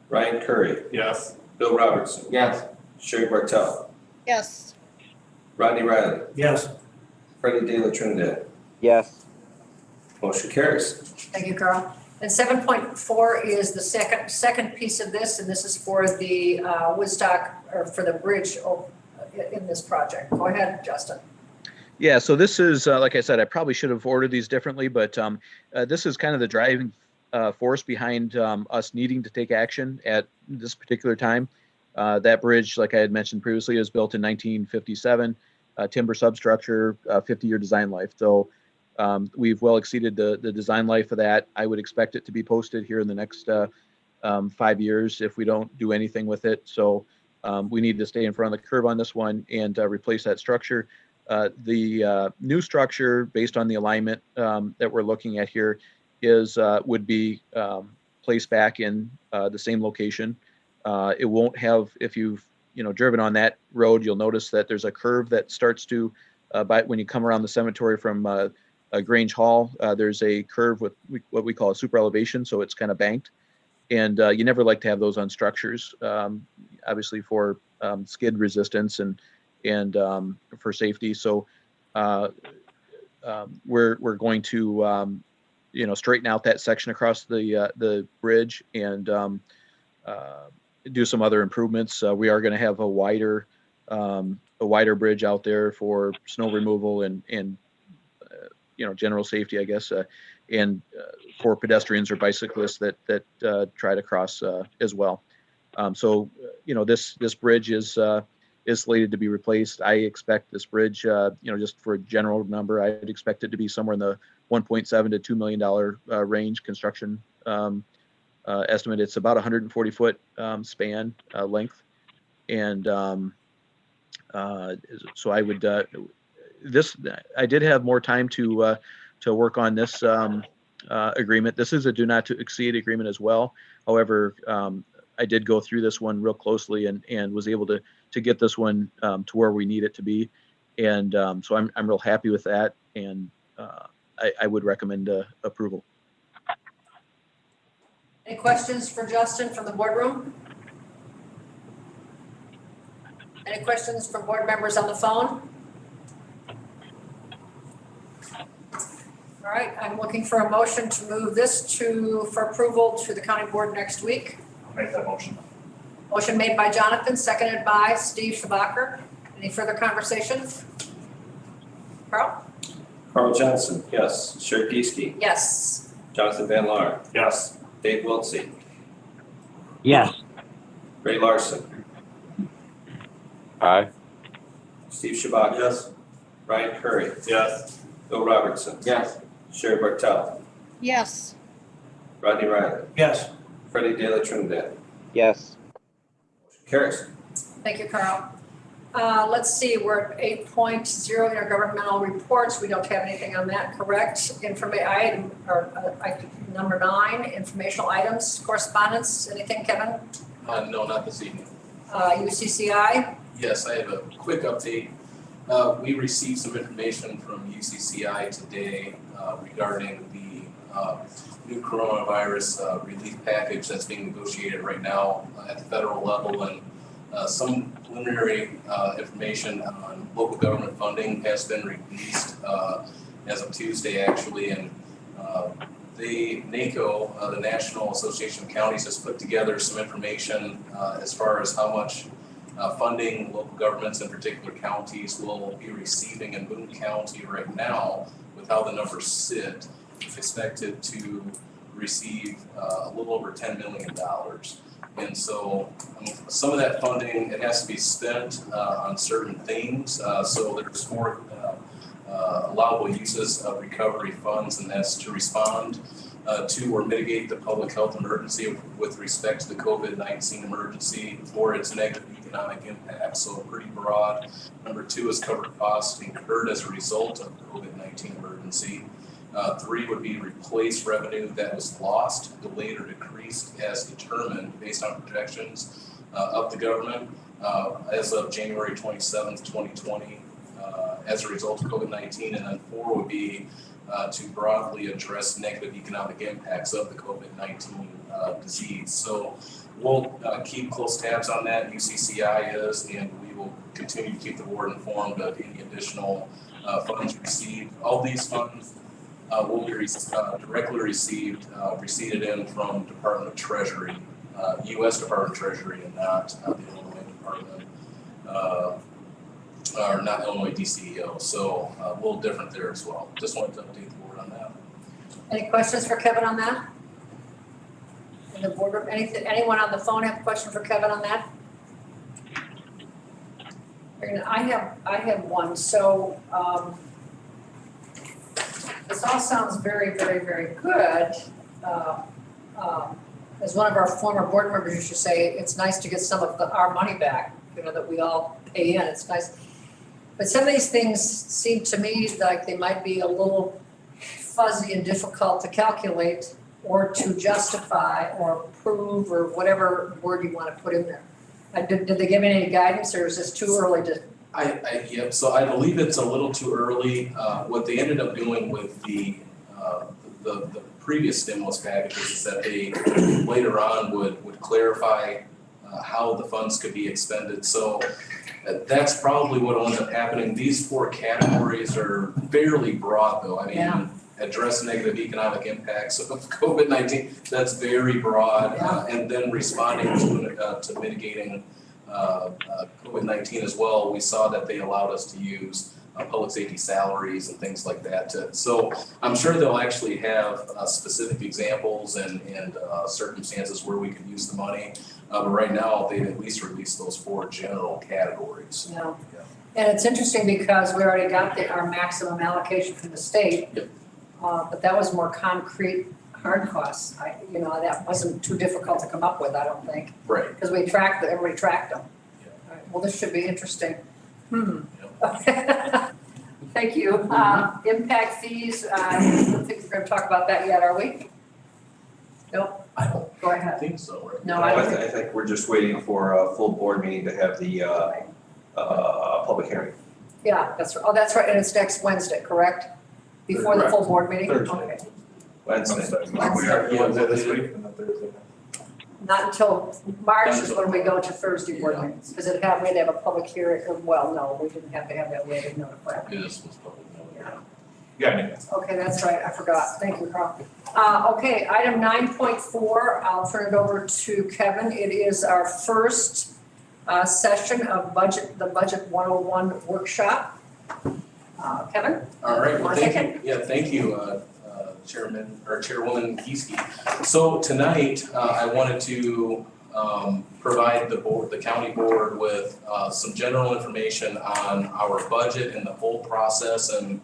[SPEAKER 2] Ryan Curry.
[SPEAKER 14] Yes.
[SPEAKER 2] Bill Robertson.
[SPEAKER 14] Yes.
[SPEAKER 2] Sherry Bartel.
[SPEAKER 3] Yes.
[SPEAKER 2] Rodney Riley.
[SPEAKER 9] Yes.
[SPEAKER 2] Freddie De La Trinidad.
[SPEAKER 5] Yes.
[SPEAKER 2] Motion carries.
[SPEAKER 4] Thank you, Carl. And 7.4 is the second piece of this, and this is for the Woodstock, or for the bridge in this project. Go ahead, Justin.
[SPEAKER 12] Yeah, so this is, like I said, I probably should have ordered these differently, but this is kind of the driving force behind us needing to take action at this particular time. That bridge, like I had mentioned previously, was built in 1957, timber substructure, 50-year design life. So we've well exceeded the design life of that. I would expect it to be posted here in the next 5 years if we don't do anything with it. So we need to stay in front of the curve on this one and replace that structure. The new structure, based on the alignment that we're looking at here, would be placed back in the same location. It won't have, if you've driven on that road, you'll notice that there's a curve that starts to, when you come around the cemetery from Grange Hall, there's a curve with what we call a super elevation, so it's kind of banked. And you never like to have those on structures, obviously for skid resistance and for safety. So we're going to straighten out that section across the bridge and do some other improvements. We are going to have a wider bridge out there for snow removal and general safety, I guess, and for pedestrians or bicyclists that try to cross as well. So this bridge is slated to be replaced. I expect this bridge, just for a general number, I'd expect it to be somewhere in the $1.7 to $2 million range construction estimate. It's about 140 foot span length, and So I would, I did have more time to work on this agreement. This is a do not to exceed agreement as well. However, I did go through this one real closely and was able to get this one to where we need it to be. And so I'm real happy with that. And I would recommend approval.
[SPEAKER 4] Any questions for Justin from the boardroom? Any questions from board members on the phone? All right, I'm looking for a motion to move this for approval to the county board next week.
[SPEAKER 13] I'll make that motion.
[SPEAKER 4] Motion made by Jonathan, seconded by Steve Schubacher. Any further conversation? Carl?
[SPEAKER 2] Carl Johnson, yes. Sherry Peasky,
[SPEAKER 4] Yes.
[SPEAKER 2] Jonathan Van Laar,
[SPEAKER 13] Yes.
[SPEAKER 2] Dave Wiltsey,
[SPEAKER 1] Yes.
[SPEAKER 2] Ray Larson,
[SPEAKER 5] Aye.
[SPEAKER 2] Steve Shabak.
[SPEAKER 14] Yes.
[SPEAKER 2] Ryan Curry,
[SPEAKER 14] Yes.
[SPEAKER 2] Bill Robertson,
[SPEAKER 14] Yes.
[SPEAKER 2] Sherry Bartel,
[SPEAKER 3] Yes.
[SPEAKER 2] Rodney Riley,
[SPEAKER 9] Yes.
[SPEAKER 2] Freddie De La Trinidad.
[SPEAKER 1] Yes.
[SPEAKER 2] Carries.
[SPEAKER 4] Thank you, Carl. Let's see, we're at 8.0 intergovernmental reports. We don't have anything on that, correct? Number 9, informational items, correspondence. Anything, Kevin?
[SPEAKER 11] No, not this evening.
[SPEAKER 4] UCCI?
[SPEAKER 11] Yes, I have a quick update. We received some information from UCCI today regarding the new coronavirus relief package that's being negotiated right now at the federal level, and some preliminary information on local government funding has been released as of Tuesday, actually, and the NACO, the National Association of Counties, has put together some information as far as how much funding local governments, in particular counties, will be receiving in Boone County right now. With how the numbers sit, it's expected to receive a little over $10 million. And so some of that funding, it has to be spent on certain things. So there's 4 allowable uses of recovery funds, and that's to respond to or mitigate the public health emergency with respect to the COVID-19 emergency or its negative economic impact. So pretty broad. Number 2 is cover costs incurred as a result of the COVID-19 emergency. 3 would be replace revenue that was lost, delayed, or decreased as determined based on projections of the government as of January 27th, 2020 as a result of COVID-19. And then 4 would be to broadly address negative economic impacts of the COVID-19 disease. So we'll keep close tabs on that, UCCI is, and we will continue to keep the board informed of any additional funds received. All these funds will be directly received in from Department of Treasury, U.S. Department of Treasury, and not the Illinois Department, or not Illinois DCEO. So a little different there as well. Just wanted to update the board on that.
[SPEAKER 4] Any questions for Kevin on that? In the boardroom, anyone on the phone have a question for Kevin on that? I have one. So this all sounds very, very, very good. As one of our former board members used to say, it's nice to get some of our money back, that we all pay in. It's nice. But some of these things seem to me like they might be a little fuzzy and difficult to calculate or to justify or prove or whatever word you want to put in there. Did they give any guidance, or is this too early to?
[SPEAKER 11] Yep, so I believe it's a little too early. What they ended up doing with the previous stimulus packages is that they later on would clarify how the funds could be expended. So that's probably what will end up happening. These 4 categories are fairly broad, though. I mean, address negative economic impacts of COVID-19, that's very broad. And then responding to mitigating COVID-19 as well, we saw that they allowed us to use public safety salaries and things like that. So I'm sure they'll actually have specific examples and circumstances where we could use the money. But right now, they've at least released those 4 general categories.
[SPEAKER 4] Yeah. And it's interesting because we already got our maximum allocation from the state.
[SPEAKER 11] Yep.
[SPEAKER 4] But that was more concrete hard costs. That wasn't too difficult to come up with, I don't think.
[SPEAKER 11] Right.
[SPEAKER 4] Because everybody tracked them.
[SPEAKER 11] Yeah.
[SPEAKER 4] All right, well, this should be interesting. Thank you. Impact fees, I don't think we're gonna talk about that yet, are we? Nope.
[SPEAKER 10] I don't.
[SPEAKER 4] Go
[SPEAKER 11] I
[SPEAKER 4] ahead.
[SPEAKER 11] think so, right?
[SPEAKER 4] No, I don't.
[SPEAKER 2] I think we're just waiting for a full board meeting to have the, public hearing.
[SPEAKER 4] Yeah, that's right. Oh, that's right. And it's next Wednesday, correct? Before the full board meeting?
[SPEAKER 11] Thursday.
[SPEAKER 4] Okay.
[SPEAKER 2] Wednesday.
[SPEAKER 14] Wednesday this week and then Thursday.
[SPEAKER 4] Not until March is when we go to Thursday board meetings, because we had to have a public hearing, or, well, no, we didn't have to have that, we had to notify.
[SPEAKER 11] This was public notice.
[SPEAKER 14] Yeah.
[SPEAKER 4] Okay, that's right, I forgot, thank you, Carl. Okay, item 9.4, I'll turn it over to Kevin. It is our first session of the Budget 101 workshop. Kevin?
[SPEAKER 11] All right, well,
[SPEAKER 4] Want to
[SPEAKER 11] thank
[SPEAKER 4] take
[SPEAKER 11] you. Yeah, thank you, Chairwoman Kieske. So tonight, I wanted to provide the county board with some general information on our budget and the whole process, and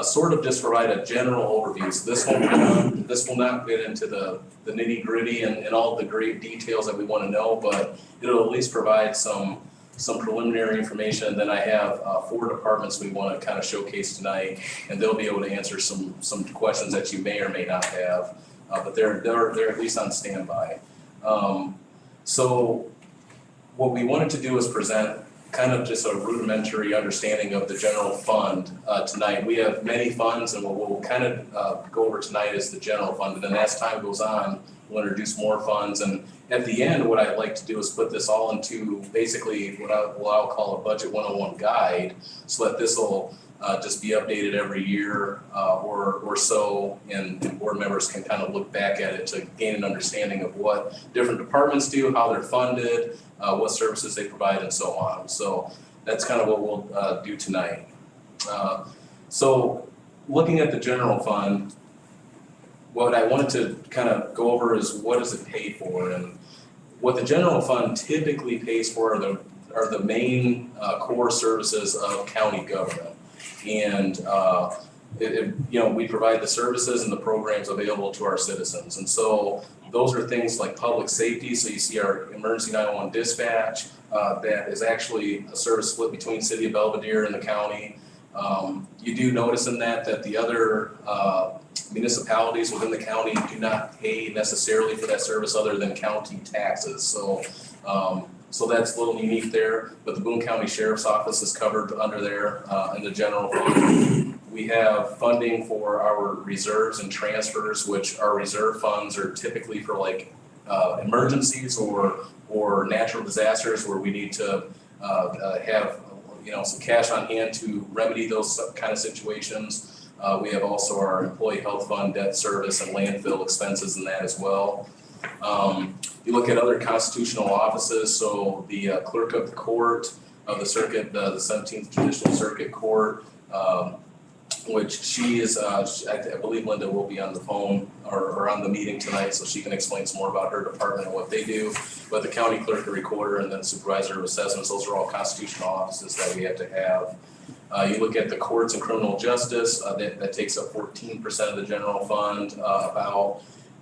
[SPEAKER 11] sort of just provide a general overview. So this will not get into the nitty gritty and all the great details that we want to know, but it'll at least provide some preliminary information. And then I have 4 departments we want to kind of showcase tonight, and they'll be able to answer some questions that you may or may not have, but they're at least on standby. So what we wanted to do is present kind of just a rudimentary understanding of the general fund tonight. We have many funds, and what we'll kind of go over tonight is the general fund, and then as time goes on, we'll introduce more funds. And at the end, what I'd like to do is put this all into basically what I'll call a Budget 101 guide, so that this will just be updated every year or so, and board members can kind of look back at it to gain an understanding of what different departments do, how they're funded, what services they provide, and so on. So that's kind of what we'll do tonight. So looking at the general fund, what I wanted to kind of go over is what does it pay for, and what the general fund typically pays for are the main core services of county government. And we provide the services and the programs available to our citizens. And so those are things like public safety. So you see our emergency 911 dispatch, that is actually a service split between City of Belvedere and the county. You do notice in that the other municipalities within the county do not pay necessarily for that service other than county taxes. So that's a little unique there, but the Boone County Sheriff's Office is covered under there in the general fund. We have funding for our reserves and transfers, which our reserve funds are typically for like emergencies or natural disasters where we need to have some cash on hand to remedy those kind of situations. We have also our employee health fund, debt service, and landfill expenses in that as well. You look at other constitutional offices, so the clerk of the court of the circuit, the 17th Judicial Circuit Court, which she is, I believe Linda will be on the phone or on the meeting tonight, so she can explain some more about her department and what they do. But the county clerk, the recorder, and then supervisor of assessments, those are all constitutional offices that we have to have. You look at the courts and criminal justice, that takes up 14% of the general fund,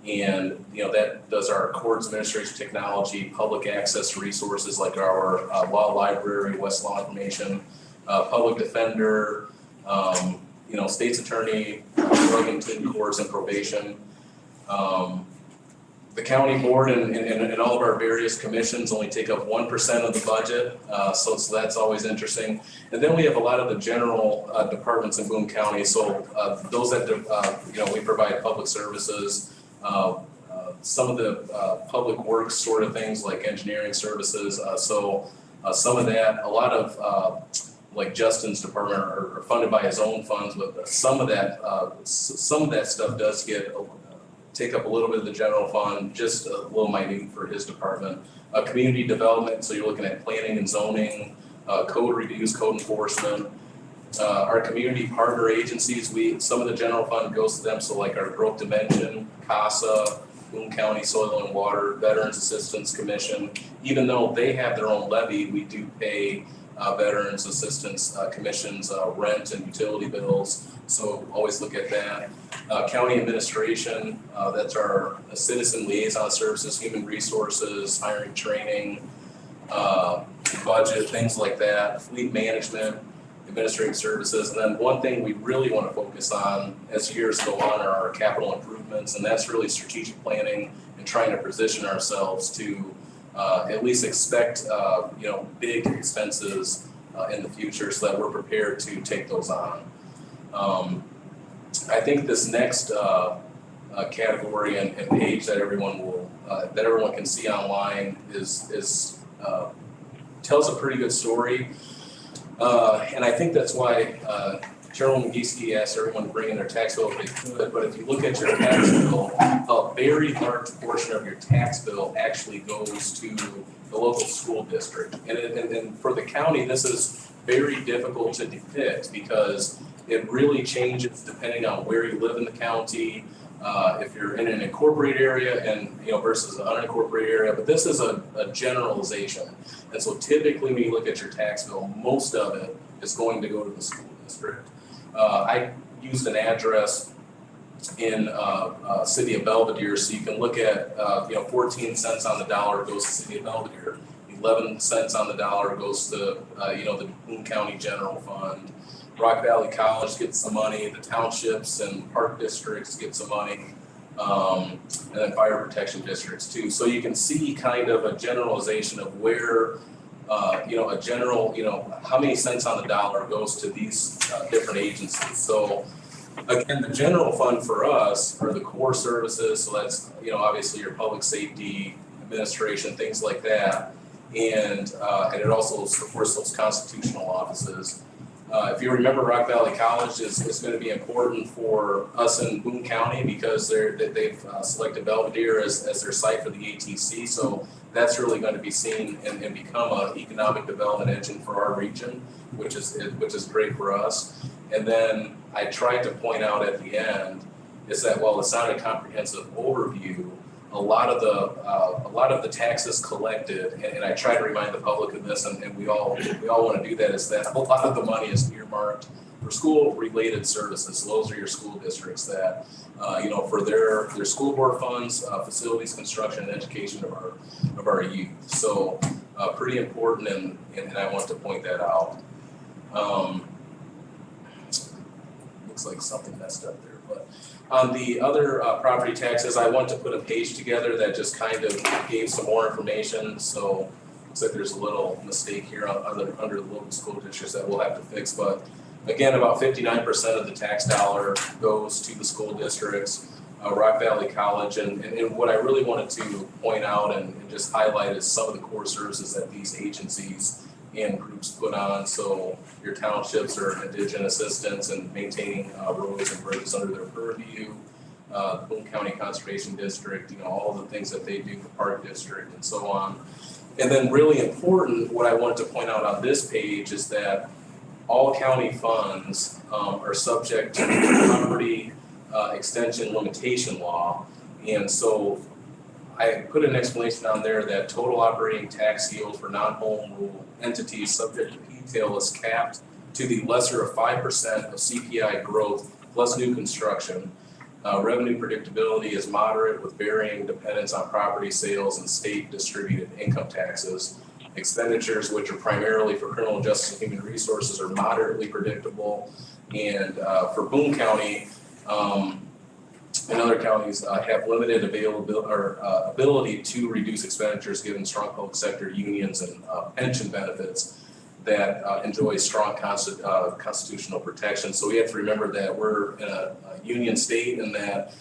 [SPEAKER 11] and that does our courts, administration, technology, public access to resources like our law library, Westlaw information, public defender, state's attorney, drug and teen courts and probation. The county board and all of our various commissions only take up 1% of the budget, so that's always interesting. And then we have a lot of the general departments in Boone County. So those that we provide public services, some of the public works sort of things like engineering services. So some of that, a lot of like Justin's department are funded by his own funds, but some of that stuff does take up a little bit of the general fund, just a little minute for his department. Community development, so you're looking at planning and zoning, code reviews, code enforcement. Our community partner agencies, some of the general fund goes to them, so like our Growth Dimension, CASA, Boone County Soil and Water, Veterans Assistance Commission. Even though they have their own levy, we do pay Veterans Assistance Commission's rent and utility bills, so always look at that. County administration, that's our citizen liaison services, human resources, hiring, training. budget, things like that, fleet management, administrative services. And then one thing we really want to focus on as years go on are our capital improvements, and that's really strategic planning and trying to position ourselves to at least expect big expenses in the future so that we're prepared to take those on. I think this next category and page that everyone can see online is tells a pretty good story. And I think that's why Chairwoman Geeske asked everyone to bring in their tax bill if they could. But if you look at your tax bill, a very large portion of your tax bill actually goes to the local school district. And for the county, this is very difficult to depict because it really changes depending on where you live in the county. If you're in an incorporated area and versus an unincorporated area, but this is a generalization. And so typically when you look at your tax bill, most of it is going to go to the school district. I used an address in city of Belvedere, so you can look at 14 cents on the dollar goes to city of Belvedere, 11 cents on the dollar goes to the Boone County General Fund. Rock Valley College gets some money, the townships and park districts get some money, and then fire protection districts too. So you can see kind of a generalization of where, how many cents on the dollar goes to these different agencies. So again, the general fund for us are the core services. So that's, obviously your public safety, administration, things like that. And it also supports those constitutional offices. If you remember, Rock Valley College is going to be important for us in Boone County because they've selected Belvedere as their site for the ATC. So that's really going to be seen and become an economic development engine for our region, which is great for us. And then I tried to point out at the end is that while it's not a comprehensive overview, a lot of the taxes collected, and I try to remind the public of this, and we all want to do that, is that a lot of the money is earmarked for school-related services. So those are your school districts that, for their school board funds, facilities, construction, and education of our youth. So pretty important, and I want to point that out. Looks like something messed up there, but. On the other property taxes, I want to put a page together that just kind of gave some more information. So looks like there's a little mistake here under the local school districts that we'll have to fix. But again, about 59% of the tax dollar goes to the school districts, Rock Valley College. And what I really wanted to point out and just highlight is some of the core services that these agencies and groups put on. So your townships are indigent assistance and maintaining roads and bridges under their purview. The Boone County Conservation District, all the things that they do for Park District and so on. And then really important, what I wanted to point out on this page is that all county funds are subject to the property extension limitation law. And so I put an explanation on there that total operating tax yield for non-home rule entities subject to detail is capped to the lesser of 5% of CPI growth plus new construction. Revenue predictability is moderate with varying dependence on property sales and state distributed income taxes. Expenditures, which are primarily for criminal justice and human resources, are moderately predictable. And for Boone County, and other counties have limited ability to reduce expenditures given strong public sector unions and pension benefits that enjoy strong constitutional protection. So we have to remember that we're in a union state and that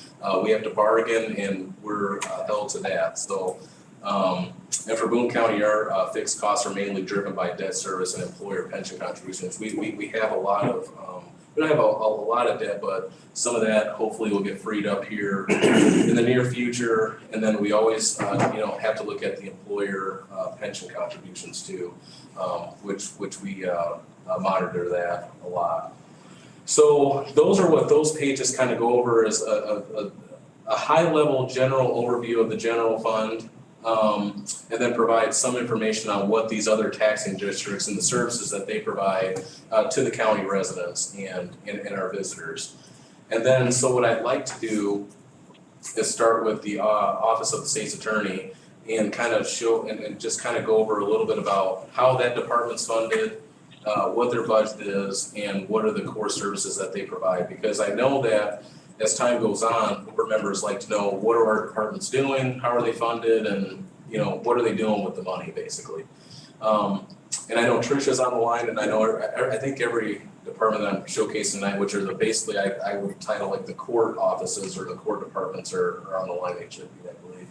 [SPEAKER 11] we have to bargain and we're held to that. So, and for Boone County, our fixed costs are mainly driven by debt service and employer pension contributions. We have a lot of we don't have a lot of debt, but some of that hopefully will get freed up here in the near future. And then we always, have to look at the employer pension contributions too, which we monitor that a lot. So those are what those pages kind of go over as a high level general overview of the general fund. And then provide some information on what these other taxing districts and the services that they provide to the county residents and our visitors. And then, so what I'd like to do is start with the Office of the State's Attorney. and kind of show and just kind of go over a little bit about how that department's funded, what their budget is, and what are the core services that they provide. Because I know that as time goes on, board members like to know what are our departments doing, how are they funded, and what are they doing with the money, basically. And I know Tricia's on the line, and I think every department that I'm showcasing tonight, which are basically I would title like the court offices or the court departments are on the line. They should be, I believe.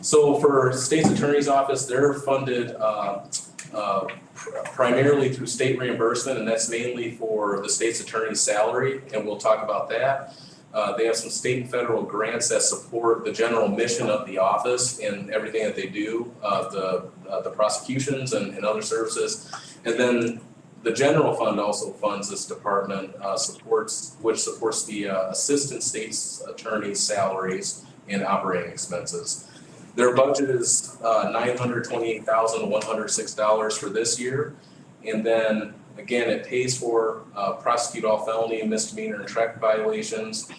[SPEAKER 11] So for state's attorney's office, they're funded primarily through state reimbursement, and that's mainly for the state's attorney's salary, and we'll talk about that. They have some state and federal grants that support the general mission of the office and everything that they do, the prosecutions and other services. And then the general fund also funds this department, which supports the assistant state's attorney's salaries and operating expenses. Their budget is $928,106 for this year. And then again, it pays for prosecute all felony, misdemeanor, and traffic violations,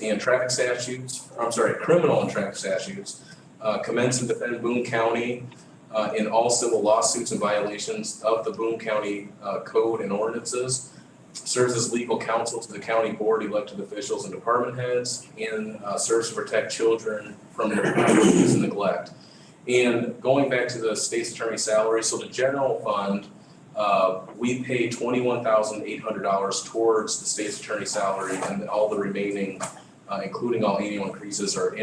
[SPEAKER 11] and traffic statutes, criminal and traffic statutes, commence and defend Boone County in all civil lawsuits and violations of the Boone County code and ordinances, serves as legal counsel to the county board, elected officials, and department heads, and serves to protect children from abuse and neglect. And going back to the state's attorney salary, so the general fund, we pay $21,800 towards the state's attorney salary, and all the remaining, including all annual increases, are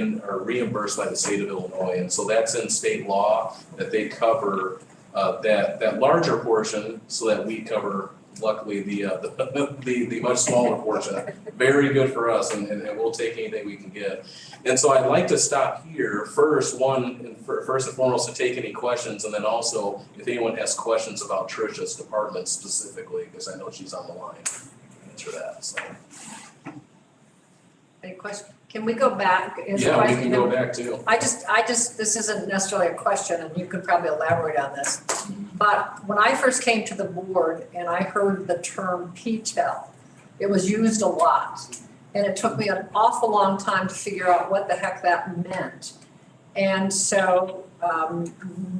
[SPEAKER 11] reimbursed by the state of Illinois. And so that's in state law that they cover that larger portion, so that we cover, luckily, the much smaller portion. Very good for us, and we'll take anything we can get. And so I'd like to stop here first and foremost to take any questions, and then also if anyone has questions about Tricia's department specifically, because I know she's on the line, answer that. So.
[SPEAKER 4] Any question? Can we go back?
[SPEAKER 11] Yeah, we can go back too.
[SPEAKER 4] I just, this isn't necessarily a question, and you could probably elaborate on this. But when I first came to the board and I heard the term PTEL, it was used a lot. And it took me an awful long time to figure out what the heck that meant. And so,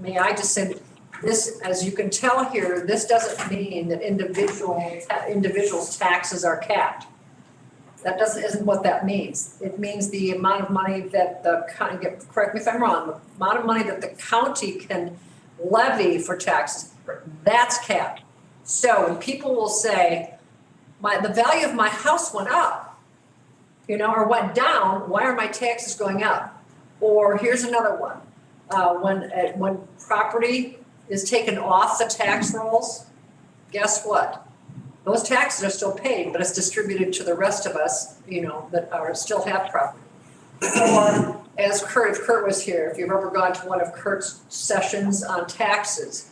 [SPEAKER 4] may I just say, this, as you can tell here, this doesn't mean that individuals' taxes are capped. That isn't what that means. It means the amount of money that the county, correct me if I'm wrong, the amount of money that the county can levy for taxes, that's capped. So when people will say, the value of my house went up, or went down, why are my taxes going up? Or here's another one. When property is taken off the tax rolls, guess what? Those taxes are still paid, but it's distributed to the rest of us, that still have property. Or as Kurt, if Kurt was here, if you've ever gone to one of Kurt's sessions on taxes,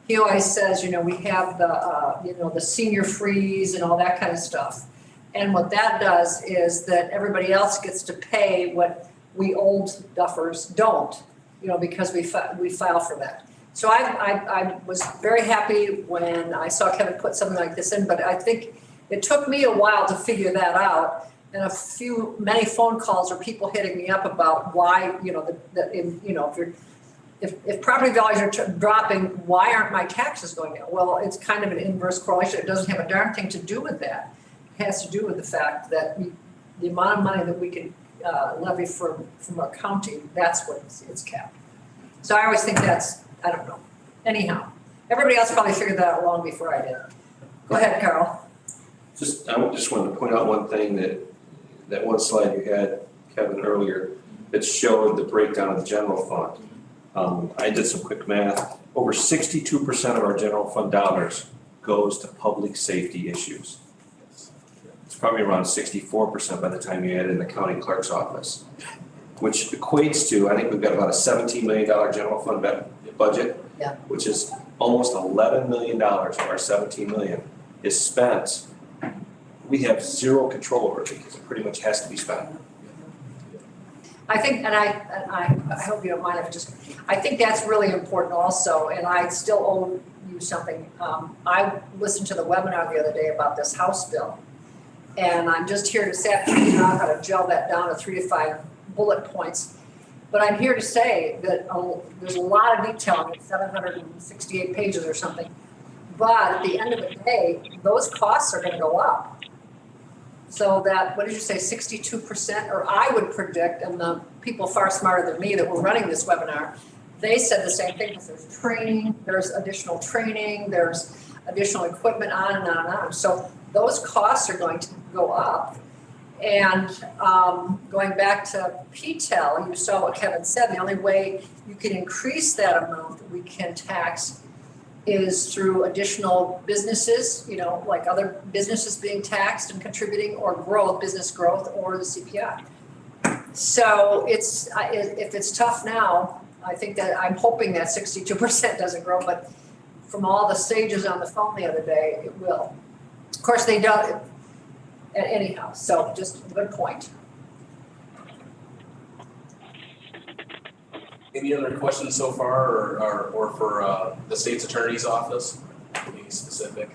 [SPEAKER 4] he always says, we have the senior freeze and all that kind of stuff. And what that does is that everybody else gets to pay what we old duffers don't, because we file for that. So I was very happy when I saw Kevin put something like this in, but I think it took me a while to figure that out, and many phone calls or people hitting me up about why, if property values are dropping, why aren't my taxes going down? Well, it's kind of an inverse correlation. It doesn't have a darn thing to do with that. It has to do with the fact that the amount of money that we can levy from our county, that's what it's capped. So I always think that's, I don't know. Anyhow, everybody else probably figured that out long before I did. Go ahead, Carl.
[SPEAKER 2] I just wanted to point out one thing, that one slide you had, Kevin, earlier, that showed the breakdown of the general fund. I did some quick math. Over 62% of our general fund dollars goes to public safety issues. It's probably around 64% by the time you add in the county clerk's office, which equates to, I think we've got about a $17 million general fund budget,
[SPEAKER 4] yeah,
[SPEAKER 2] which is almost $11 million of our $17 million is spent. We have zero control over it because it pretty much has to be spent.
[SPEAKER 4] I think, and I hope you don't mind if I think that's really important also, and I still owe you something. I listened to the webinar the other day about this House bill, and I'm just here to figure out how to gel that down to 3 to 5 bullet points. But I'm here to say that there's a lot of detail in it, 768 pages or something. But at the end of the day, those costs are gonna go up. So that, what did you say, 62%? Or I would predict, and the people far smarter than me that were running this webinar, they said the same thing, because there's training, there's additional training, there's additional equipment, on and on and on. So those costs are going to go up. And going back to PTEL, you saw what Kevin said, the only way you can increase that amount that we can tax is through additional businesses, you know, like other businesses being taxed and contributing, or growth, business growth, or the CPI. So it's, if it's tough now, I think that, I'm hoping that 62% doesn't grow, but from all the sages on the phone the other day, it will. Of course, they don't, anyhow, so just a good point.
[SPEAKER 11] Any other questions so far, or for the state's attorney's office? Any specific?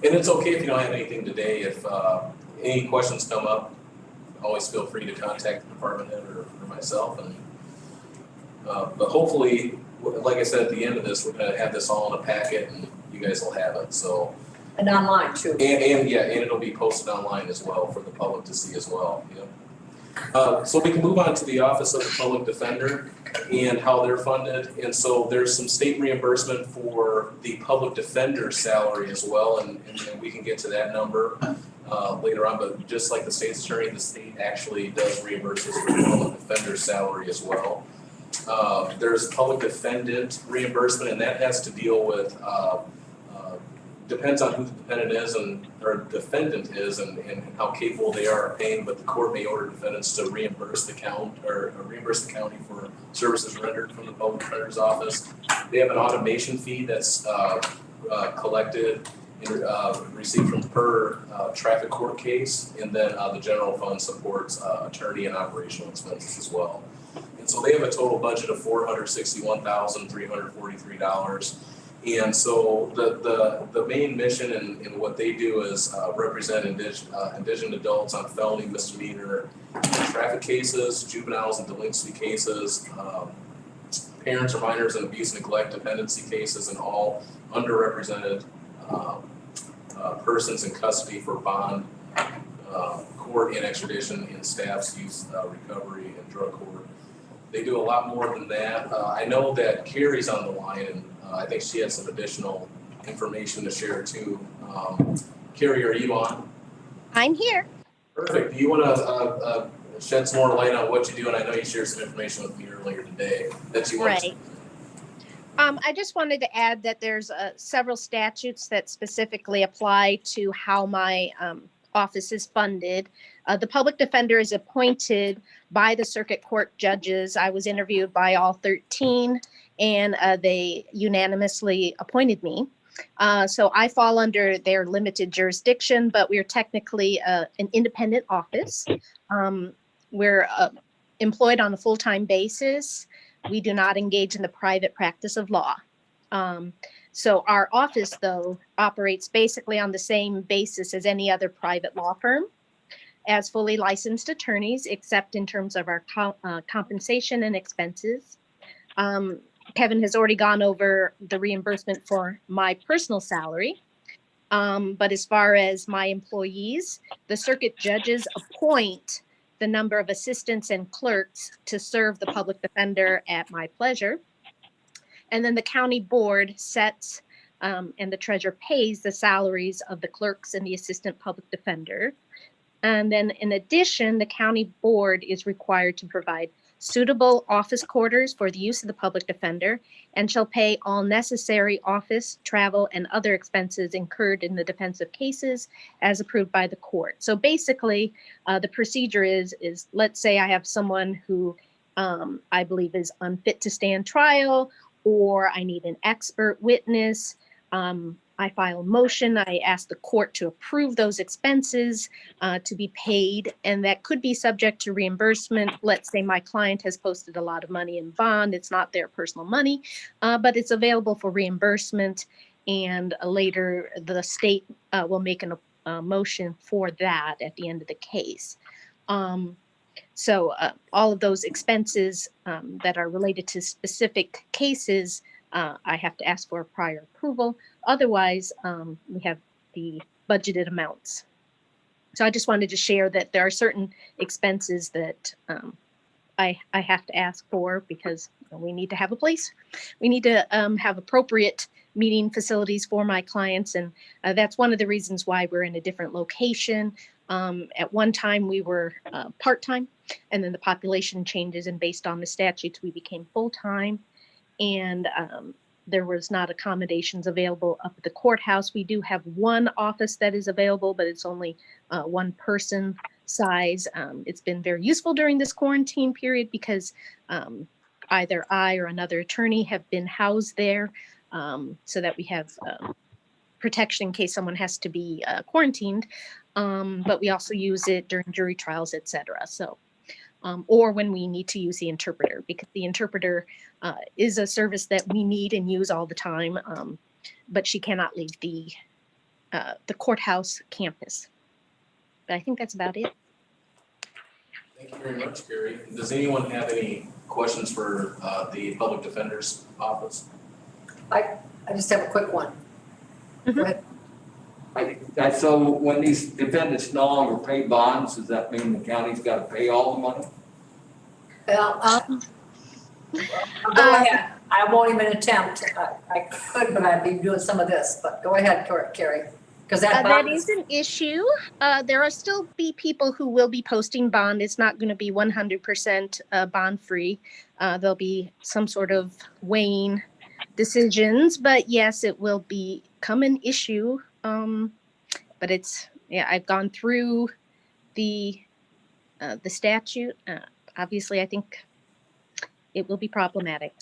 [SPEAKER 11] And it's okay if you don't have anything today. If any questions come up, always feel free to contact the department head or myself. And but hopefully, like I said at the end of this, we're going to have this all in a packet, and you guys will have it. So.
[SPEAKER 4] And online too.
[SPEAKER 11] And yeah, and it'll be posted online as well for the public to see as well. Yeah. So we can move on to the Office of the Public Defender and how they're funded. And so there's some state reimbursement for the public defender salary as well, and we can get to that number later on. But just like the state's attorney, the state actually does reimburse us for the public defender salary as well. There's public defendant reimbursement, and that has to deal with depends on who the defendant is and how capable they are of paying, but the court may order defendants to reimburse the county for services rendered from the public defender's office. They have an automation fee that's collected and received from per traffic court case, and then the general fund supports attorney and operational expenses as well. And so they have a total budget of $461,343. And so the main mission and what they do is represent indigent adults on felony, misdemeanor, traffic cases, juveniles and delinquency cases, parents or minors in abuse, neglect, dependency cases, and all underrepresented persons in custody for bond, court and extradition, and staff's use, recovery, and drug court. They do a lot more than that. I know that Carrie's on the line, and I think she has some additional information to share too. Carrie, are you on?
[SPEAKER 15] I'm here.
[SPEAKER 11] Perfect. Do you want to shed some more light on what you do? And I know you shared some information with me earlier today that you want to.
[SPEAKER 15] I just wanted to add that there's several statutes that specifically apply to how my office is funded. The public defender is appointed by the circuit court judges. I was interviewed by all 13, and they unanimously appointed me. So I fall under their limited jurisdiction, but we're technically an independent office. We're employed on a full-time basis. We do not engage in the private practice of law. So our office, though, operates basically on the same basis as any other private law firm, as fully licensed attorneys, except in terms of our compensation and expenses. Kevin has already gone over the reimbursement for my personal salary. But as far as my employees, the circuit judges appoint the number of assistants and clerks to serve the public defender at my pleasure. And then the county board sets and the treasurer pays the salaries of the clerks and the assistant public defender. And then in addition, the county board is required to provide suitable office quarters for the use of the public defender and shall pay all necessary office, travel, and other expenses incurred in the defense of cases as approved by the court. So basically, the procedure is let's say I have someone who I believe is unfit to stand trial, or I need an expert witness. I file a motion. I ask the court to approve those expenses to be paid, and that could be subject to reimbursement. Let's say my client has posted a lot of money in bond. It's not their personal money, but it's available for reimbursement, and later the state will make a motion for that at the end of the case. So all of those expenses that are related to specific cases, I have to ask for prior approval. Otherwise, we have the budgeted amounts. So I just wanted to share that there are certain expenses that I have to ask for because we need to have a place. We need to have appropriate meeting facilities for my clients. And that's one of the reasons why we're in a different location. At one time, we were part-time, and then the population changes, and based on the statutes, we became full-time. And there was not accommodations available up at the courthouse. We do have one office that is available, but it's only one person size. It's been very useful during this quarantine period because either I or another attorney have been housed there so that we have protection in case someone has to be quarantined. But we also use it during jury trials, etc. So, or when we need to use the interpreter, because the interpreter is a service that we need and use all the time, but she cannot leave the courthouse campus. But I think that's about it.
[SPEAKER 11] Thank you very much, Gary. Does anyone have any questions for the public defender's office?
[SPEAKER 4] I just have a quick one. Go ahead.
[SPEAKER 8] So when these defendants no longer pay bonds, does that mean the county's got to pay all the money?
[SPEAKER 4] Well, go ahead. I won't even attempt. I could, but I'd be doing some of this, but go ahead, Carrie. Because
[SPEAKER 15] that is an issue. There are still be people who will be posting bond. It's not going to be 100% bond free. There'll be some sort of weighing decisions, but yes, it will become an issue. But it's, yeah, I've gone through the statute. Obviously, I think it will be problematic.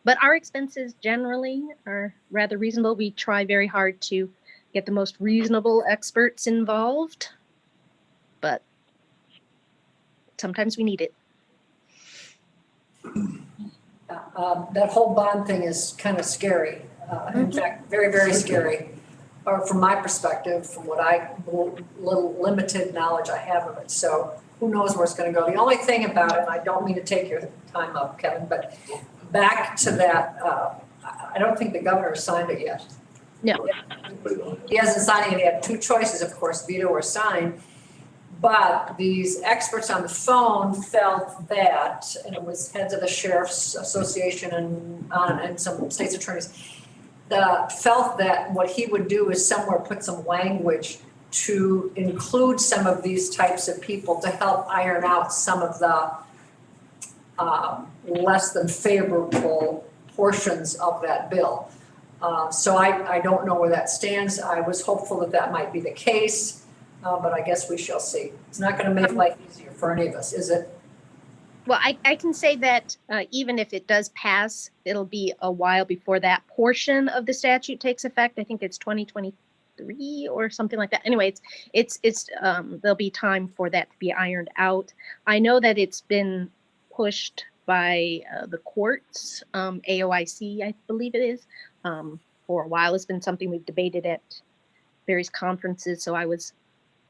[SPEAKER 15] But our expenses generally are rather reasonable. We try very hard to get the most reasonable experts involved, but sometimes we need it.
[SPEAKER 4] That whole bond thing is kind of scary. In fact, very, very scary. Or from my perspective, from what little limited knowledge I have of it. So who knows where it's going to go. The only thing about it, and I don't mean to take your time up, Kevin, but back to that, I don't think the governor signed it yet.
[SPEAKER 15] No.
[SPEAKER 4] He hasn't signed it. He had two choices, of course, veto or sign. But these experts on the phone felt that, and it was heads of the Sheriff's Association and some state's attorneys, felt that what he would do is somewhere put some language to include some of these types of people to help iron out some of the less than favorable portions of that bill. So I don't know where that stands. I was hopeful that that might be the case, but I guess we shall see. It's not going to make life easier for any of us, is it?
[SPEAKER 15] Well, I can say that even if it does pass, it'll be a while before that portion of the statute takes effect. I think it's 2023 or something like that. Anyway, it's there'll be time for that to be ironed out. I know that it's been pushed by the courts, AOIC, I believe it is, for a while. It's been something we've debated at various conferences, so I was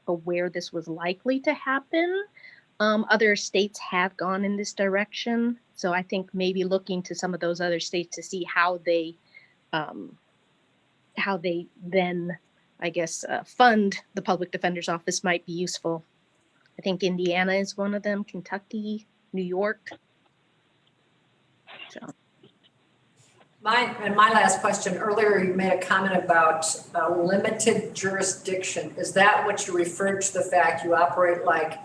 [SPEAKER 15] aware this was likely to happen. Other states have gone in this direction, so I think maybe looking to some of those other states to see how they then, I guess, fund the public defender's office might be useful. I think Indiana is one of them, Kentucky, New York. So.
[SPEAKER 4] My last question, earlier you made a comment about limited jurisdiction. Is that what you referred to, the fact you operate like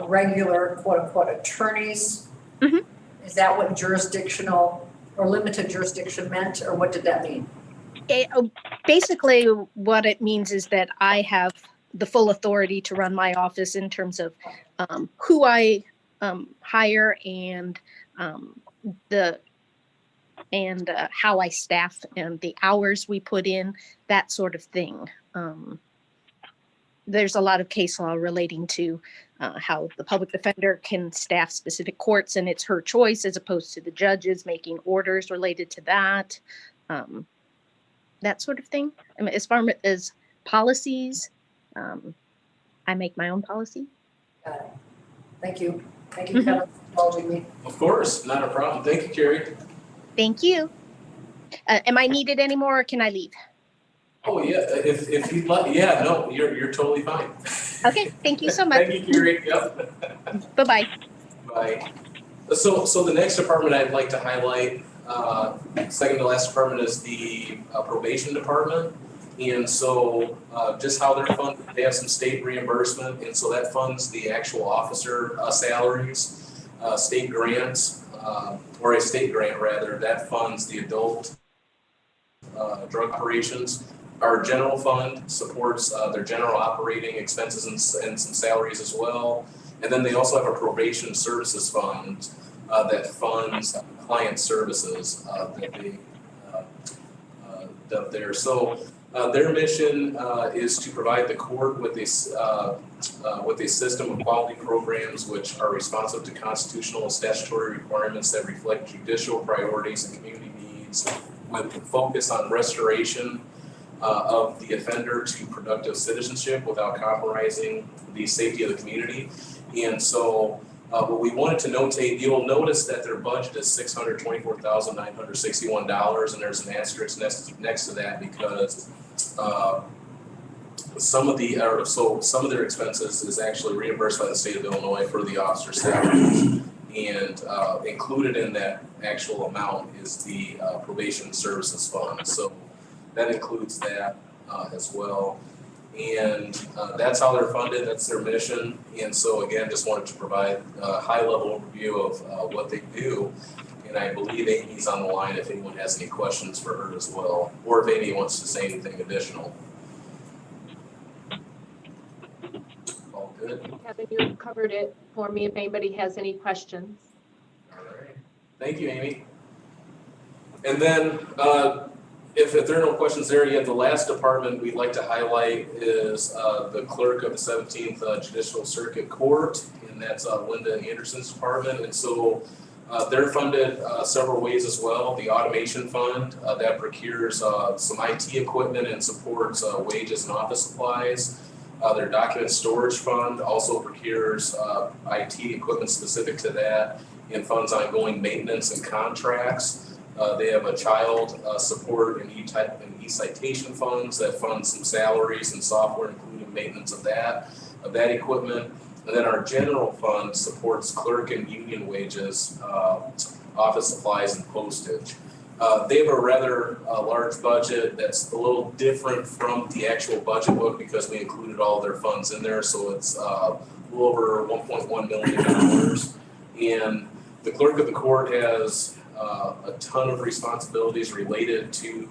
[SPEAKER 4] regular quote unquote attorneys?
[SPEAKER 15] Mm-hmm.
[SPEAKER 4] Is that what jurisdictional or limited jurisdiction meant, or what did that mean?
[SPEAKER 15] Basically what it means is that I have the full authority to run my office in terms of who I hire and how I staff and the hours we put in, that sort of thing. There's a lot of case law relating to how the public defender can staff specific courts, and it's her choice as opposed to the judges making orders related to that, that sort of thing. I mean, as far as policies, I make my own policy.
[SPEAKER 4] Got it. Thank you. Thank you, Kevin, for indulging me.
[SPEAKER 11] Of course, not a problem. Thank you, Carrie.
[SPEAKER 15] Thank you. Am I needed anymore or can I leave?
[SPEAKER 11] Oh, yeah, if you'd like, yeah, no, you're totally fine.
[SPEAKER 15] Okay, thank you so much.
[SPEAKER 11] Thank you, Carrie. Yep.
[SPEAKER 15] Bye-bye.
[SPEAKER 11] Bye. So the next department I'd like to highlight, second to last department is the probation department. And so just how they're funded, they have some state reimbursement, and so that funds the actual officer salaries, state grants, or a state grant rather, that funds the adult drug operations. Our general fund supports their general operating expenses and some salaries as well. And then they also have a probation services fund that funds client services that they dub there. So their mission is to provide the court with a system of quality programs which are responsive to constitutional and statutory requirements that reflect judicial priorities and community needs, with focus on restoration of the offender to productive citizenship without compromising the safety of the community. And so what we wanted to notate, you'll notice that their budget is $624,961, and there's an asterisk next to that because some of their expenses is actually reimbursed by the state of Illinois for the officer salaries. And included in that actual amount is the probation services fund. So that includes that as well. And that's how they're funded, that's their mission. And so again, just wanted to provide a high level overview of what they do. And I believe Amy's on the line if anyone has any questions for her as well, or if Amy wants to say anything additional. All good?
[SPEAKER 16] Kevin, you covered it for me if anybody has any questions.
[SPEAKER 11] All right. Thank you, Amy. And then if there are no questions there yet, the last department we'd like to highlight is the clerk of the 17th Judicial Circuit Court, and that's Linda Anderson's department. And so they're funded several ways as well. The automation fund that procures some IT equipment and supports wages and office supplies. Their document storage fund also procures IT equipment specific to that and funds ongoing maintenance and contracts. They have a child support and e-citation funds that fund some salaries and software, including maintenance of that equipment. And then our general fund supports clerk and union wages, office supplies, and postage. They have a rather large budget that's a little different from the actual budget book because we included all of their funds in there. So it's a little over $1.1 million. And the clerk of the court has a ton of responsibilities related to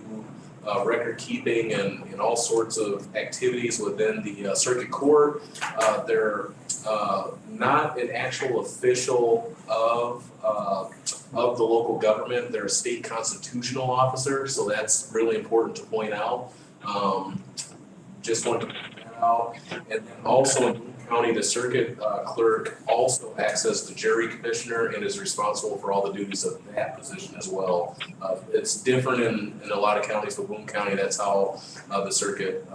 [SPEAKER 11] record keeping and all sorts of activities within the circuit court. They're not an actual official of the local government. They're a state constitutional officer, so that's really important to point out. Just wanted to point that out. And then also in Boone County, the circuit clerk also acts as the jury commissioner and is responsible for all the duties of that position as well. It's different in a lot of counties, but Boone County, that's how the circuit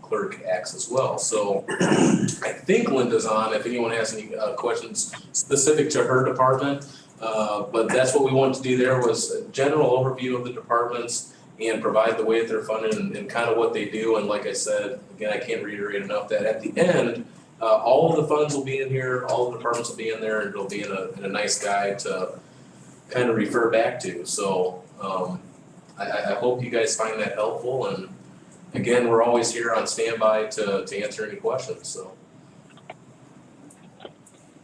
[SPEAKER 11] clerk acts as well. So I think Linda's on if anyone has any questions specific to her department. But that's what we wanted to do there was a general overview of the departments and provide the way that they're funded and kind of what they do. And like I said, again, I can't reiterate enough that at the end, all of the funds will be in here, all the departments will be in there, and it'll be in a nice guide to kind of refer back to. So I hope you guys find that helpful. And again, we're always here on standby to answer any questions. So.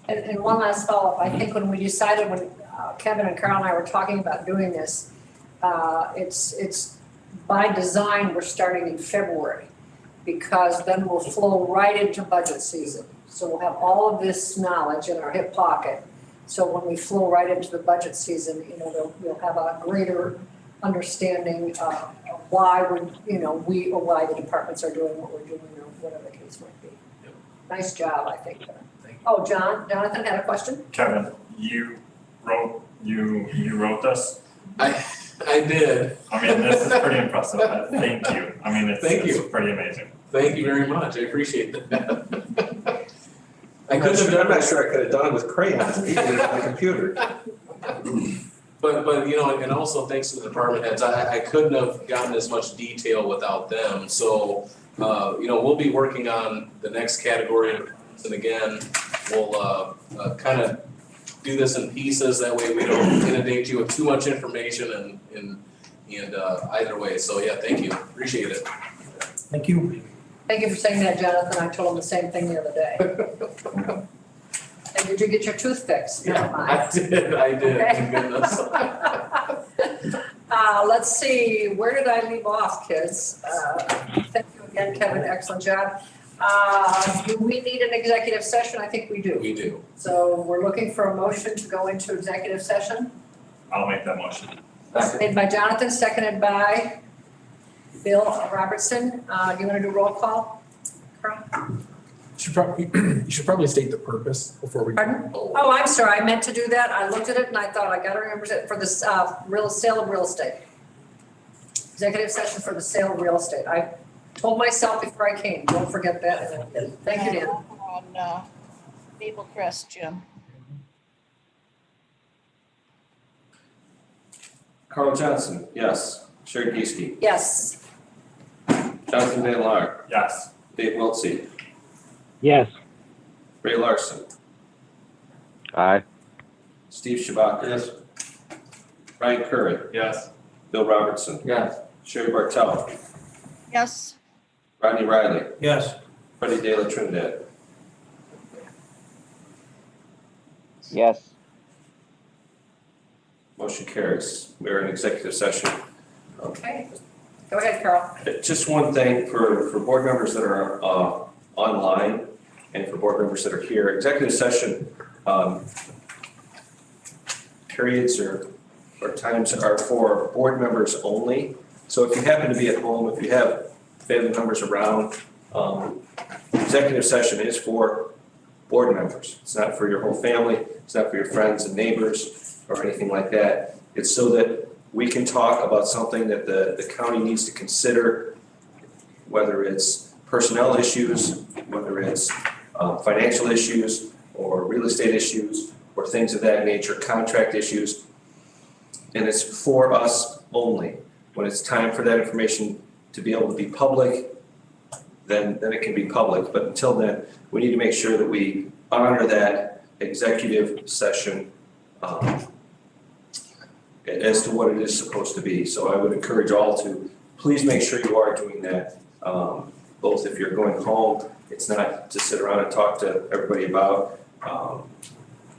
[SPEAKER 4] And one last follow-up, I think when we decided, when Kevin and Carl and I were talking about doing this, it's by design, we're starting in February, because then we'll flow right into budget season. So we'll have all of this knowledge in our hip pocket. So when we flow right into the budget season, we'll have a greater understanding of why why the departments are doing what we're doing, or whatever the case might be.
[SPEAKER 11] Yep.
[SPEAKER 4] Nice job, I think. Oh, Jonathan had a question?
[SPEAKER 13] Kevin, you wrote this?
[SPEAKER 11] I did.
[SPEAKER 13] I mean, this is pretty impressive. Thank you. I mean, it's pretty amazing.
[SPEAKER 11] Thank you very much. I appreciate that. I
[SPEAKER 2] I'm not sure I could have done it with crayons, even on the computer.
[SPEAKER 11] But, you know, and also thanks to the department heads, I couldn't have gotten as much detail without them. So, you know, we'll be working on the next category. And again, we'll kind of do this in pieces. That way we don't inundate you with too much information and either way. So yeah, thank you. Appreciate it.
[SPEAKER 9] Thank you.
[SPEAKER 4] Thank you for saying that, Jonathan. I told him the same thing the other day. And did you get your tooth fixed? Never mind.
[SPEAKER 11] I did,
[SPEAKER 4] Okay.
[SPEAKER 11] thank goodness.
[SPEAKER 4] Let's see, where did I leave off, kids? Thank you again, Kevin, excellent job. Do we need an executive session? I think we do.
[SPEAKER 11] We do.
[SPEAKER 4] So we're looking for a motion to go into executive session.
[SPEAKER 13] I'll make that motion.
[SPEAKER 4] Made by Jonathan, seconded by Bill Robertson. Do you want to do roll call? Carl?
[SPEAKER 10] You should probably state the purpose before we.
[SPEAKER 4] Pardon? Oh, I'm sorry, I meant to do that. I looked at it and I thought I gotta remember it for the sale of real estate. Executive session for the sale of real estate. I told myself before I came, don't forget that. And I did. Thank you, Dan.
[SPEAKER 3] On Maple Crest, Jim.
[SPEAKER 2] Carl Johnson, yes. Sherry Geeske,
[SPEAKER 4] Yes.
[SPEAKER 2] Jonathan Van Laar,
[SPEAKER 13] Yes.
[SPEAKER 2] Dave Wiltsey,
[SPEAKER 1] Yes.
[SPEAKER 2] Ray Larson,
[SPEAKER 5] Aye.
[SPEAKER 2] Steve Shabaka. Yes. Ryan Curry,
[SPEAKER 13] Yes.
[SPEAKER 2] Bill Robertson,
[SPEAKER 8] Yes.
[SPEAKER 2] Sherry Bartel,
[SPEAKER 3] Yes.
[SPEAKER 2] Rodney Riley,
[SPEAKER 9] Yes.
[SPEAKER 2] Freddie De La Trinidad.
[SPEAKER 1] Yes.
[SPEAKER 2] Motion carries. We are in executive session.
[SPEAKER 4] Okay. Go ahead, Carl.
[SPEAKER 2] Just one thing for board members that are online and for board members that are here, executive session periods or times are for board members only. So if you happen to be at home, if you have family members around, executive session is for board members. It's not for your whole family. It's not for your friends and neighbors or anything like that. It's so that we can talk about something that the county needs to consider, whether it's personnel issues, whether it's financial issues or real estate issues or things of that nature, contract issues. And it's for us only. When it's time for that information to be able to be public, then it can be public. But until then, we need to make sure that we honor that executive session as to what it is supposed to be. So I would encourage all to please make sure you are doing that. Both if you're going home, it's not to sit around and talk to everybody about.